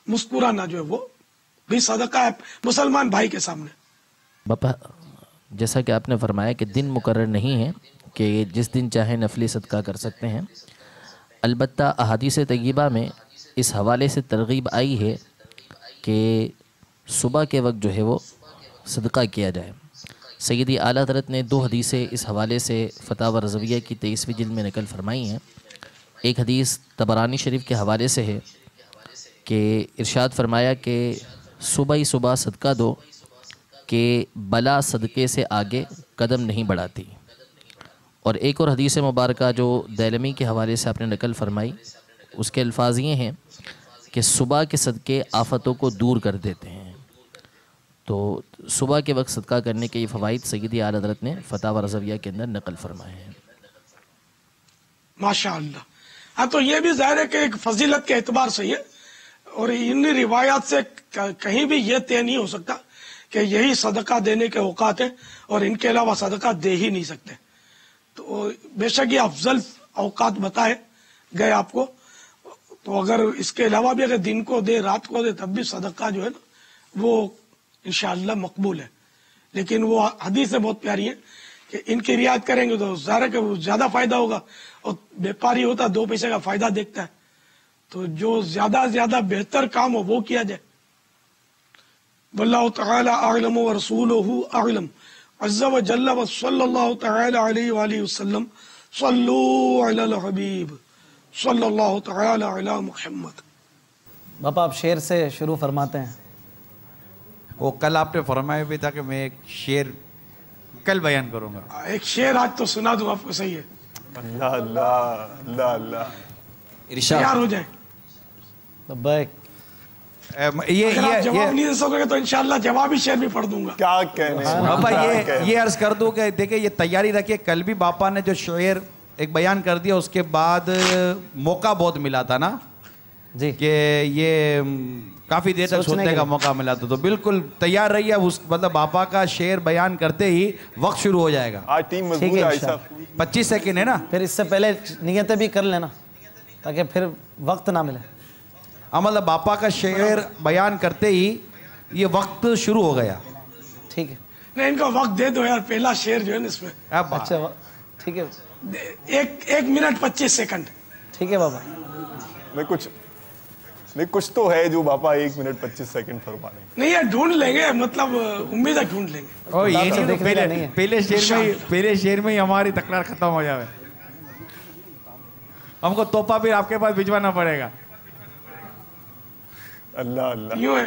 مسکرانا جو ہے وہ بھی صدقہ ہے مسلمان بھائی کے سامنے. باپا جیسا کہ آپ نے فرمایا کہ دن مقرر نہیں ہے کہ جس دن چاہے نفلی صدقہ کر سکتے ہیں، البتہ احادیث طیبہ میں اس حوالے سے ترغیب آئی ہے کہ صبح کے وقت جو ہے وہ صدقہ کیا جائے. سیدی اعلیٰ حضرت نے 2 حدیثیں اس حوالے سے فتاوی رضویہ کی 23ویں جلد میں نقل فرمائی ہیں. ایک حدیث طبرانی شریف کے حوالے سے ہے کہ ارشاد فرمایا کہ صبح ہی صبح صدقہ دو کہ بلا صدقے سے آگے قدم نہیں بڑھاتی. اور ایک اور حدیث مبارکہ جو دیلمی کے حوالے سے آپ نے نقل فرمائی، اس کے الفاظ یہ ہیں کہ صبح کے صدقے آفتوں کو دور کر دیتے ہیں. تو صبح کے وقت صدقہ کرنے کے یہ فوائد سیدی اعلیٰ حضرت نے فتاوی رضویہ کے اندر نقل فرمائے ہیں. ماشاء اللہ. ہاں تو یہ بھی ظاہر ہے کہ ایک فضیلت کے اعتبار سے ہے، اور ان روایات سے کہیں بھی یہ طے نہیں ہو سکتا کہ یہی صدقہ دینے کے اوقات ہیں اور ان کے علاوہ صدقہ دے ہی نہیں سکتے. تو بے شک یہ افضل اوقات بتائے گئے آپ کو، تو اگر اس کے علاوہ بھی اگر دن کو دے رات کو دے تب بھی صدقہ جو ہے نا وہ انشاءاللہ مقبول ہے. لیکن وہ حدیث بہت پیاری ہے کہ ان کی رعایت کریں گے تو ظاہر ہے کہ وہ زیادہ فائدہ ہوگا، اور بیپاری ہوتا 2 پیسے کا فائدہ دیکھتا ہے، تو جو زیادہ زیادہ بہتر کام ہو وہ کیا جائے. واللہ تعالی اعلم ورسولہ اعلم عز و جل و صلی اللہ تعالی علیہ وآلہ وسلم. صلو علی الحبیب صلی اللہ تعالی علی محمد. باپا آپ شعر سے شروع فرماتے ہیں. وہ کل آپ نے فرمایا بھی تھا کہ میں ایک شعر کل بیان کروں گا. ایک شعر آج تو سنا دوں آپ کو. صحیح ہے، اللہ اللہ اللہ اللہ. تیار ہو جائیں. لبیک. اگر آپ جواب نہیں دے سکو گے تو انشاءاللہ جوابی شعر بھی پڑھ دوں گا. کیا کہنے باپا یہ عرض کر دوں کہ دیکھیں یہ تیاری رکھیے. کل بھی باپا نے جو شعر ایک بیان کر دیا، اس کے بعد موقع بہت ملا تھا نا جی کہ یہ کافی دیر تک سوچنے کا موقع ملا تھا. تو بالکل تیار رہیے. اب مطلب باپا کا شعر بیان کرتے ہی وقت شروع ہو جائے گا. آج ٹیم مضبوط ہے ایسا. 25 سیکنڈ ہے نا. پھر اس سے پہلے نیتیں بھی کر لینا تاکہ پھر وقت نہ ملے. مطلب باپا کا شعر بیان کرتے ہی یہ وقت شروع ہو گیا. ٹھیک ہے. نہیں ان کا وقت دے دو یار. پہلا شعر جو ہے نا اس میں اچھا ٹھیک ہے. 1 منٹ 25 سیکنڈ. ٹھیک ہے بابا. میں کچھ نہیں کچھ تو ہے جو باپا 1 منٹ 25 سیکنڈ فرما رہے ہیں. نہیں یہ ڈھونڈ لیں گے, مطلب امید ہے ڈھونڈ لیں گے. اور یہ نہیں پہلے شعر میں ہی ہماری تکرار ختم ہو جائے. ہم کو توپا بھی آپ کے پاس بھجوانا پڑے گا. اللہ اللہ یوں ہے,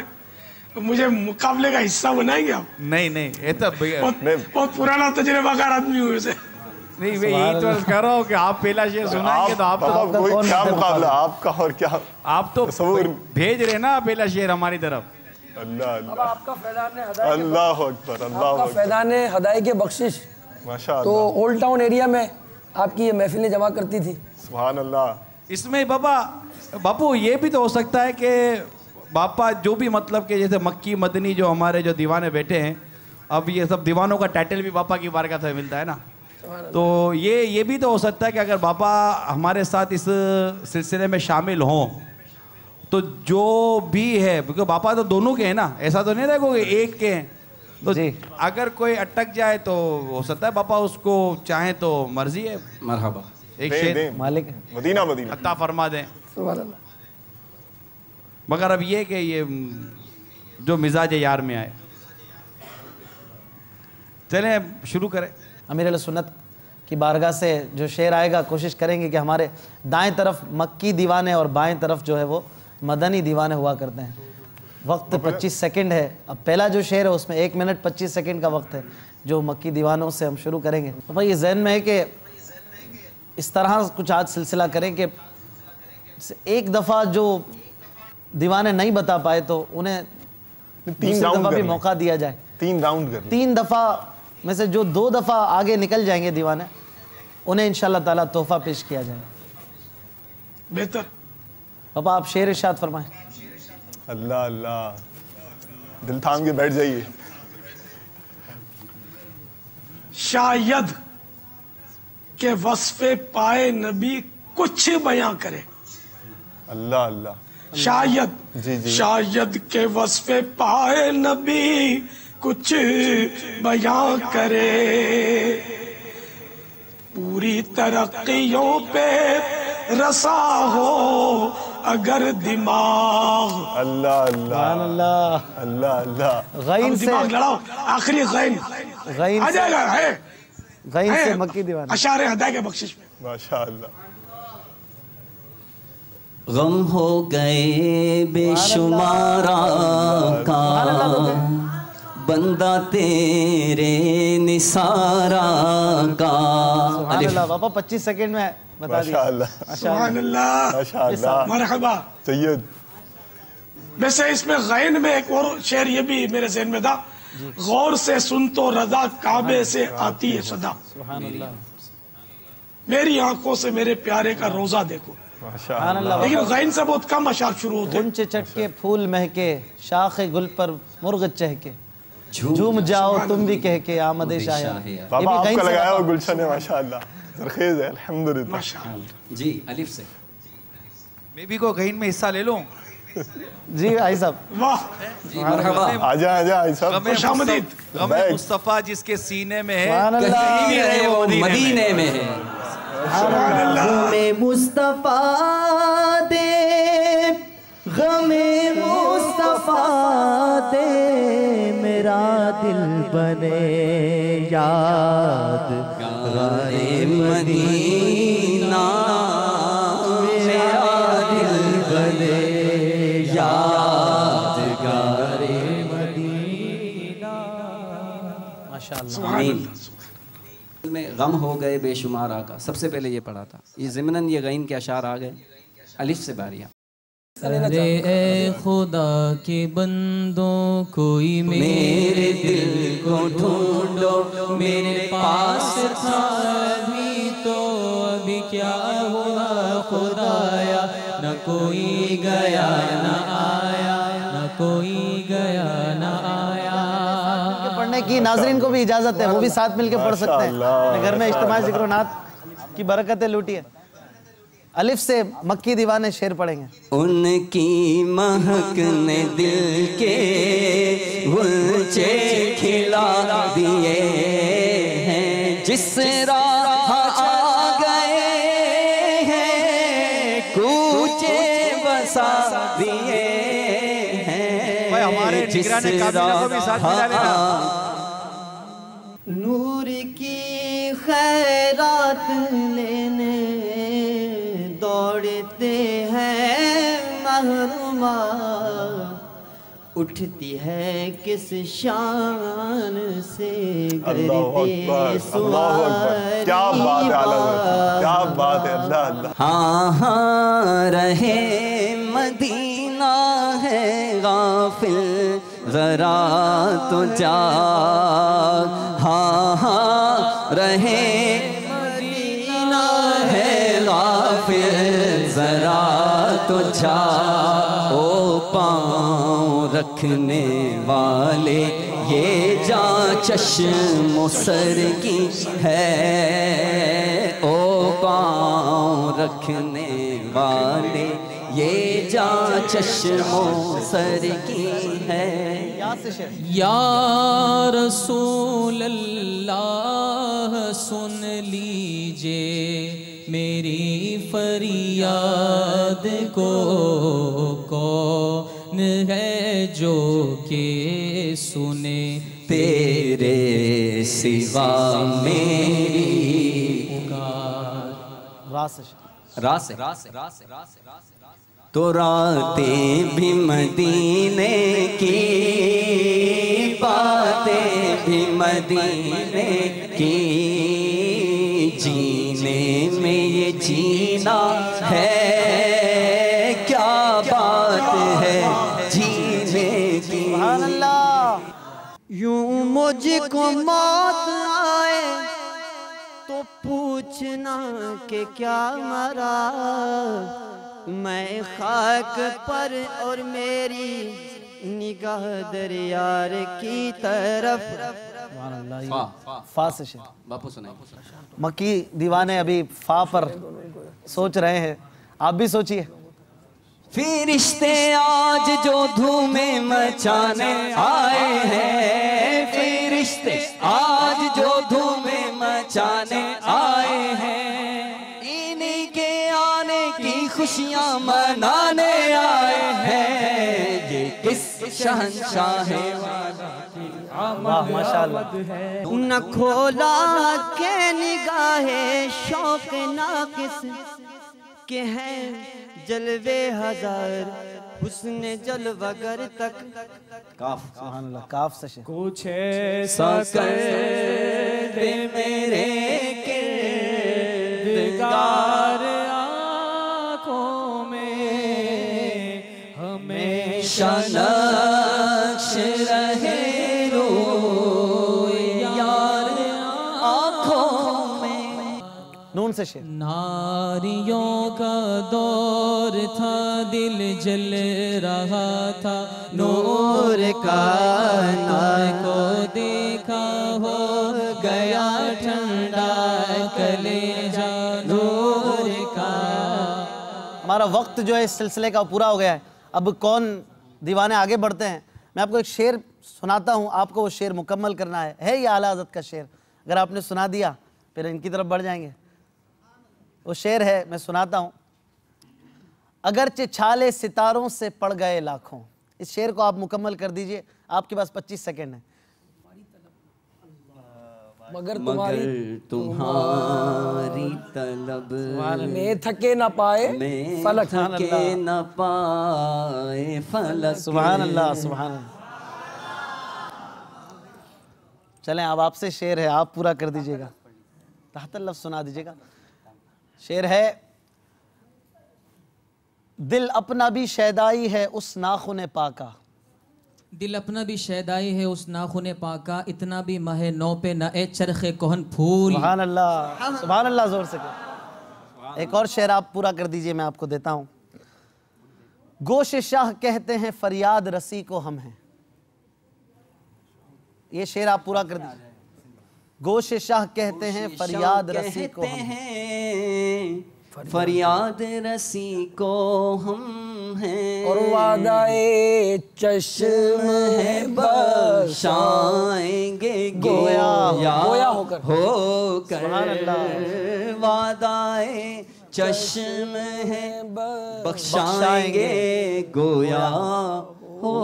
مجھے مقابلے کا حصہ بنائیں گے آپ؟ نہیں یہ تو بہت پرانا تجربہ کار آدمی ہوئے سے. نہیں میں یہی تو کہہ رہا ہوں کہ آپ پہلا شعر سنائیں گے تو آپ تو کیا مقابلہ آپ کا اور کیا آپ تو بھیج رہے نا پہلا شعر ہماری طرف. اللہ اللہ آپ کا فیضان ہدایت, اللہ اکبر اللہ آپ کا اکبر فیضان ہدایت بخشش ماشاء تو اللہ اولڈ ٹاؤن ایریا میں آپ کی یہ محفلیں جمع کرتی تھی. سبحان اللہ. اس میں باپو یہ بھی تو ہو سکتا ہے کہ باپا جو بھی مطلب کہ جیسے مکی مدنی جو ہمارے جو دیوانے بیٹھے ہیں, اب یہ سب دیوانوں کا ٹائٹل بھی باپا کی بارگاہ سے ملتا ہے نا, تو یہ بھی تو ہو سکتا ہے کہ اگر باپا ہمارے ساتھ اس سلسلے میں شامل ہوں تو جو بھی ہے, کیونکہ باپا تو دونوں کے ہیں نا, ایسا تو نہیں رہے گا کہ ایک کے ہیں, تو اگر کوئی اٹک جائے تو ہو سکتا ہے باپا اس کو چاہیں تو مرضی ہے. مرحبا. ایک شعر مالک مدینہ مدینہ عطا فرما دیں. سبحان اللہ. مگر اب یہ کہ یہ جو مزاج یار میں آئے. چلیں شروع کریں. امیر علیہ سنت کی بارگاہ سے جو شعر آئے گا کوشش کریں گے کہ ہمارے دائیں طرف مکی دیوانے اور بائیں طرف جو ہے وہ مدنی دیوانے ہوا کرتے ہیں. وقت 25 سیکنڈ ہے. اب پہلا جو شعر ہے اس میں 1 منٹ 25 سیکنڈ کا وقت ہے جو مکی دیوانوں سے ہم شروع کریں گے. بھائی یہ ذہن میں ہے کہ اس طرح کچھ آج سلسلہ کریں کہ ایک دفعہ جو دیوانے نہیں بتا پائے تو انہیں 3 دفعہ بھی موقع دیا جائے. 3 راؤنڈ کر 3 دفعہ میں سے جو 2 دفعہ آگے نکل جائیں گے دیوانے, انہیں انشاءاللہ تعالیٰ تحفہ پیش کیا جائے. بہتر. پاپا آپ شعر ارشاد فرمائیں. اللہ اللہ دل تھام کے بیٹھ جائیے. شاید کہ وصف پائے نبی کچھ بیاں کرے. اللہ اللہ. شاید شاید کہ وصف پائے نبی کچھ بیاں کرے, پوری ترقیوں پہ رسا ہو اگر دماغ. اللہ اللہ اللہ اللہ اللہ. غین سے دماغ لڑاؤ, آخری غین آ جائے گا. غین سے مکی دیوانے اشعار ہدایت بخشش میں ماشاء اللہ. غم ہو گئے بے شمار کا بندہ تیرے نثارا کا. سبحان اللہ. پاپا 25 سیکنڈ میں بتا دیا. ماشاء اللہ سبحان اللہ. ماشاء اللہ. مرحبا. سید ویسے اس میں غین میں ایک اور شعر یہ بھی میرے ذہن میں تھا, غور سے سن تو رضا کعبے سے آتی ہے صدا. سبحان اللہ. میری آنکھوں سے میرے پیارے کا روزہ دیکھو. سبحان اللہ. لیکن غین سے بہت کم اشعار شروع ہوتے ہیں. غنچے چٹکے پھول مہکے شاخ گل پر مرغ چہکے جھوم جاؤ تم بھی کہہ کے آمد شاہ. بابا آپ کا لگایا ہوا گلشن ہے ماشاء اللہ, زرخیز ہے الحمدللہ. جی الف سے میں بھی کو غین میں حصہ لے لوں. جی بھائی صاحب. واہ مرحبا. آجا آجا آئی صاحب. غم مصطفیٰ جس کے سینے میں ہے سبحان اللہ. کہیں بھی رہے وہ مدینے میں ہے. غم مصطفیٰ دے غم مصطفیٰ دے میرا دل بنے یاد غارِ مدینہ میرا دل بنے یاد غارِ مدینہ. ماشاء اللہ. آمین. میں غم ہو گئے بے شمار آقا سب سے پہلے یہ پڑھا تھا. یہ ضمناً یہ غین کے اشعار آ گئے. الف سے باریاں. ارے اے خدا کے بندوں کوئی میرے دل کو ڈھونڈو, میرے پاس تھا ابھی تو ابھی کیا ہوا خدایا, نہ کوئی گیا نہ آیا, نہ کوئی گیا نہ آیا. پڑھنے کی ناظرین کو بھی اجازت ہے, وہ بھی ساتھ مل کے پڑھ سکتے ہیں. اپنے گھر میں اجتماعی ذکر و نعت کی برکتیں لوٹی ہے. الف سے مکی دیوانے شعر پڑھیں گے. ان کی مہک نے دل کے غنچے کھلا دیے ہیں, جس راہ آ گئے ہیں کوچے بسا دیے ہمارے نگران کابینہ کو بھی ساتھ ملا لینا. نور کی خیرات لینے دوڑتے ہیں محروما، اٹھتی ہے کس شان سے گردِ سواری. کیا بات ہے اعلیٰ حضرت، کیا بات ہے. اللہ اللہ. ہاں ہاں رہے مدینہ ہے غافل ذرا تو جاگ. ہاں ہاں رہے مدینہ ہے غافل ذرا تو جاگ. او پاؤں رکھنے والے یہ جاں چشم و سر کی ہے. او پاؤں رکھنے والے یہ جاں چشم و سر کی ہے. یا رسول اللہ سن لیجئے میری فریاد کو، کون ہے جو کہ سنے تیرے سوا میری پکار. راس تو راتیں بھی مدینے کی، باتیں بھی مدینے کی، جینے میں یہ جینا ہے. کیا بات ہے جینے کی. یوں مجھ کو موت آئے تو پوچھنا کہ کیا مرا، میں خاک پر اور میری نگاہ دریار کی طرف. فا سے شیر مکی دیوانے ابھی فا پر سوچ رہے ہیں، آپ بھی سوچئے. فرشتے آج جو دھومیں مچانے آئے ہیں، فرشتے آج جو دھومیں مچانے آئے ہیں، انہی کے آنے کی خوشیاں منانے آئے ہیں. یہ کس شہنشاہ نہ کھولا کہ نگاہ شوق ناقص کہ ہیں جلوے ہزار حسن جلوگر تک. کاف سبحان اللہ. کاف سے شیر کچھ ایسا کر دے میرے کردگار آنکھوں میں ہمیشہ نقش رہے روئے یار آنکھوں میں. نون سے شیر. ناریوں کا دور تھا دل جل رہا تھا، نور کا نار کو دیکھا ہو گیا ٹھنڈا کلیجہ نور کا. ہمارا وقت جو ہے اس سلسلے کا پورا ہو گیا ہے. اب کون دیوانے آگے بڑھتے ہیں. میں آپ کو ایک شعر سناتا ہوں، آپ کو وہ شعر مکمل کرنا ہے یہ اعلیٰ حضرت کا شعر. اگر آپ نے سنا دیا پھر ان کی طرف بڑھ جائیں گے. وہ شعر ہے، میں سناتا ہوں. اگرچہ چھالے ستاروں سے پڑ گئے لاکھوں. اس شعر کو آپ مکمل کر دیجئے، آپ کے پاس 25 سیکنڈ ہیں. مگر تمہاری طلب میں تھکے نہ پائے فلک. تھکے نہ پائے فلک. سبحان اللہ سبحان اللہ. چلیں اب آپ سے شعر ہے، آپ پورا کر دیجئے گا. تحت اللفظ سنا دیجئے گا. شعر ہے: دل اپنا بھی شیدائی ہے اس ناخن پاکا. دل اپنا بھی شیدائی ہے اس ناخن پاکا، اتنا بھی مہ نو پہ نہ اے چرخ کہن پھول. سبحان اللہ سبحان اللہ. زور سے کر. ایک اور شعر آپ پورا کر دیجئے، میں آپ کو دیتا ہوں. گوش شاہ کہتے ہیں فریاد رسی کو ہم ہیں. یہ شعر آپ پورا کر دیجئے. گوش شاہ کہتے ہیں فریاد رسی کو ہم ہیں. فریاد رسی کو ہم ہیں. اور وعدہ چشم ہے بخشائیں گے گویا ہو کر وعدہ چشم ہے بخشائیں گے گویا ہو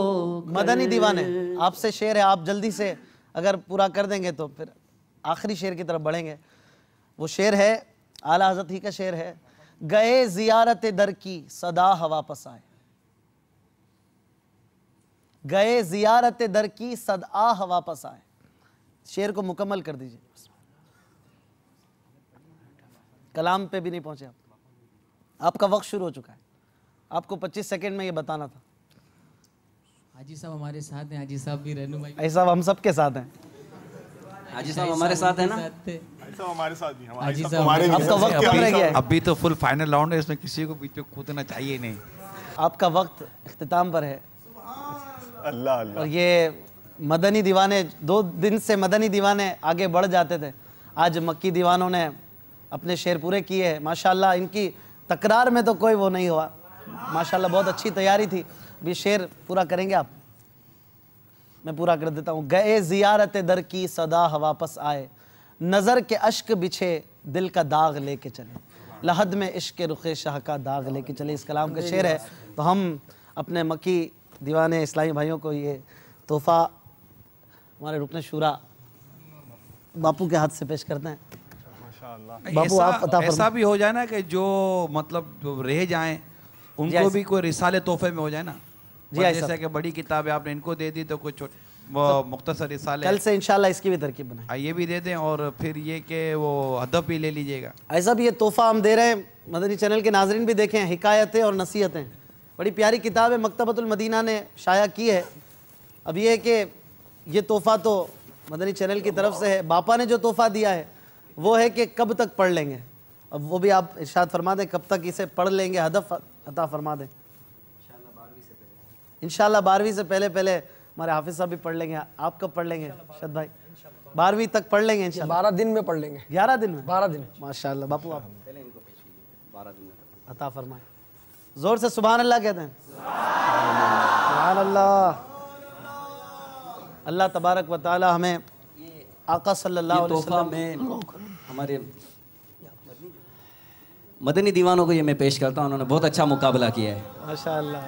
مدنی دیوانے آپ سے شعر ہے، آپ جلدی سے اگر پورا کر دیں گے تو پھر آخری شعر کی طرف بڑھیں گے. وہ شعر ہے اعلیٰ حضرت ہی کا شعر ہے. گئے زیارت در کی صدا ہوا پس آئے. گئے زیارت در کی صدا ہوا پس آئے. شعر کو مکمل کر دیجئے. کلام پہ بھی نہیں پہنچے آپ کا وقت شروع ہو چکا ہے. آپ کو 25 سیکنڈ میں یہ بتانا تھا. حاجی صاحب ہمارے ساتھ ہیں، حاجی صاحب بھی رہنمائی. حاجی صاحب ہم سب کے ساتھ ہیں. حاجی صاحب ہمارے ساتھ ہیں نا. ہمارے ساتھ بھی حاجی صاحب آپ کا وقت کم رہ گیا ہے. ابھی تو فل فائنل راؤنڈ ہے، اس میں کسی کو بیچ میں کودنا چاہیے نہیں. آپ کا وقت اختتام پر ہے. اللہ اللہ. اور یہ مدنی دیوانے 2 دن سے مدنی دیوانے آگے بڑھ جاتے تھے. آج مکی دیوانوں نے اپنے شعر پورے کیے ہیں ماشاءاللہ. ان کی تکرار میں تو کوئی وہ نہیں ہوا ماشاءاللہ. بہت اچھی تیاری تھی. ابھی شعر پورا کریں گے آپ؟ میں پورا کر دیتا ہوں. گئے زیارت در کی صدا ہوا پس آئے. نظر کے اشک بچھے دل کا داغ لے کے چلے. لحد میں عشق رخ شاہ کا داغ لے کے چلے. اس کلام کا شعر ہے. تو ہم اپنے مکی دیوانے اسلامی بھائیوں کو یہ تحفہ ہمارے رکن شورا باپو کے ہاتھ سے پیش کرتے ہیں. باپو آپ عطا فرمائیں. ایسا بھی ہو جائے نا کہ جو مطلب جو رہ جائیں ان کو بھی کوئی رسالے تحفے میں ہو جائے نا. جیسا کہ بڑی کتابیں آپ نے ان کو دے دی تو کوئی مختصر رسالے کل سے انشاءاللہ اس کی بھی ترکیب بنائیں. یہ بھی دے دیں اور پھر یہ کہ وہ ادب بھی لے لیجئے گا. ایسا بھی یہ تحفہ ہم دے رہے ہیں. مدنی چینل کے ناظرین بھی دیکھیں. حکایتیں اور نصیحتیں بڑی پیاری کتاب ہے. مکتبۃ المدینہ نے شائع کی ہے. اب یہ ہے کہ یہ تحفہ تو مدنی چینل کی طرف سے ہے. باپا نے جو تحفہ دیا ہے وہ ہے کہ کب تک پڑھ لیں گے. اب وہ بھی آپ ارشاد فرما دیں کب تک اسے پڑھ لیں گے. ہدف عطا فرما دیں. انشاءاللہ 12ویں سے پہلے ہمارے حافظ صاحب بھی پڑھ لیں گے. آپ کب پڑھ لیں گے شد بھائی؟ 12ویں تک پڑھ لیں گے انشاءاللہ. 12 دن میں پڑھ لیں گے. 11 دن میں 12 دن ماشاءاللہ. باپو آپ عطا فرمائیں. زور سے سبحان اللہ کہتے ہیں. سبحان اللہ. اللہ تبارک و تعالی ہمیں آقا صلی اللہ علیہ وسلم میں ہمارے مدنی دیوانوں کو یہ میں پیش کرتا ہوں. انہوں نے بہت اچھا مقابلہ کیا ہے ماشاءاللہ.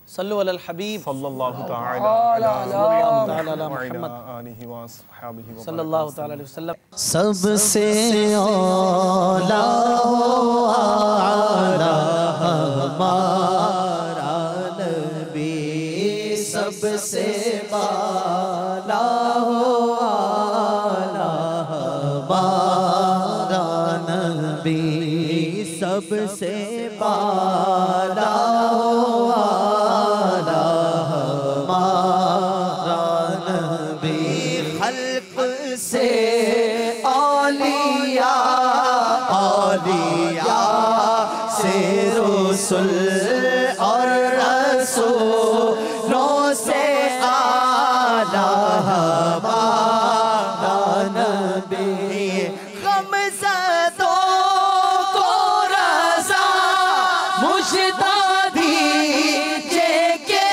صلو علی الحبیب صلی اللہ تعالی علی محمد صلی اللہ تعالی علیہ وسلم. سب سے اولا ہو اعلیٰ ہمارا نبی. سب سے بالا ہو اعلیٰ ہمارا نبی. سب سے بالا ہو سے اولیاء سے رسل اور رسولوں سے اعلیٰ ہمارا نبی. غمزدوں کو رضا مجدہ دیجئے کہ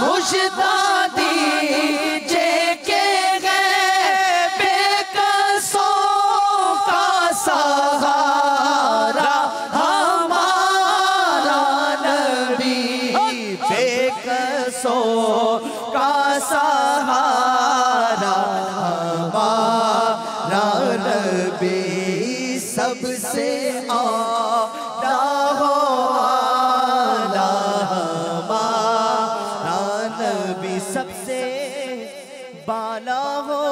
مجدہ دیجئے کہ بے کسوں کا سہارا ہمارا نبی. بے کسوں کا سہارا ہمارا نبی. سب سے اعلیٰ ہو سب سے بالا ہو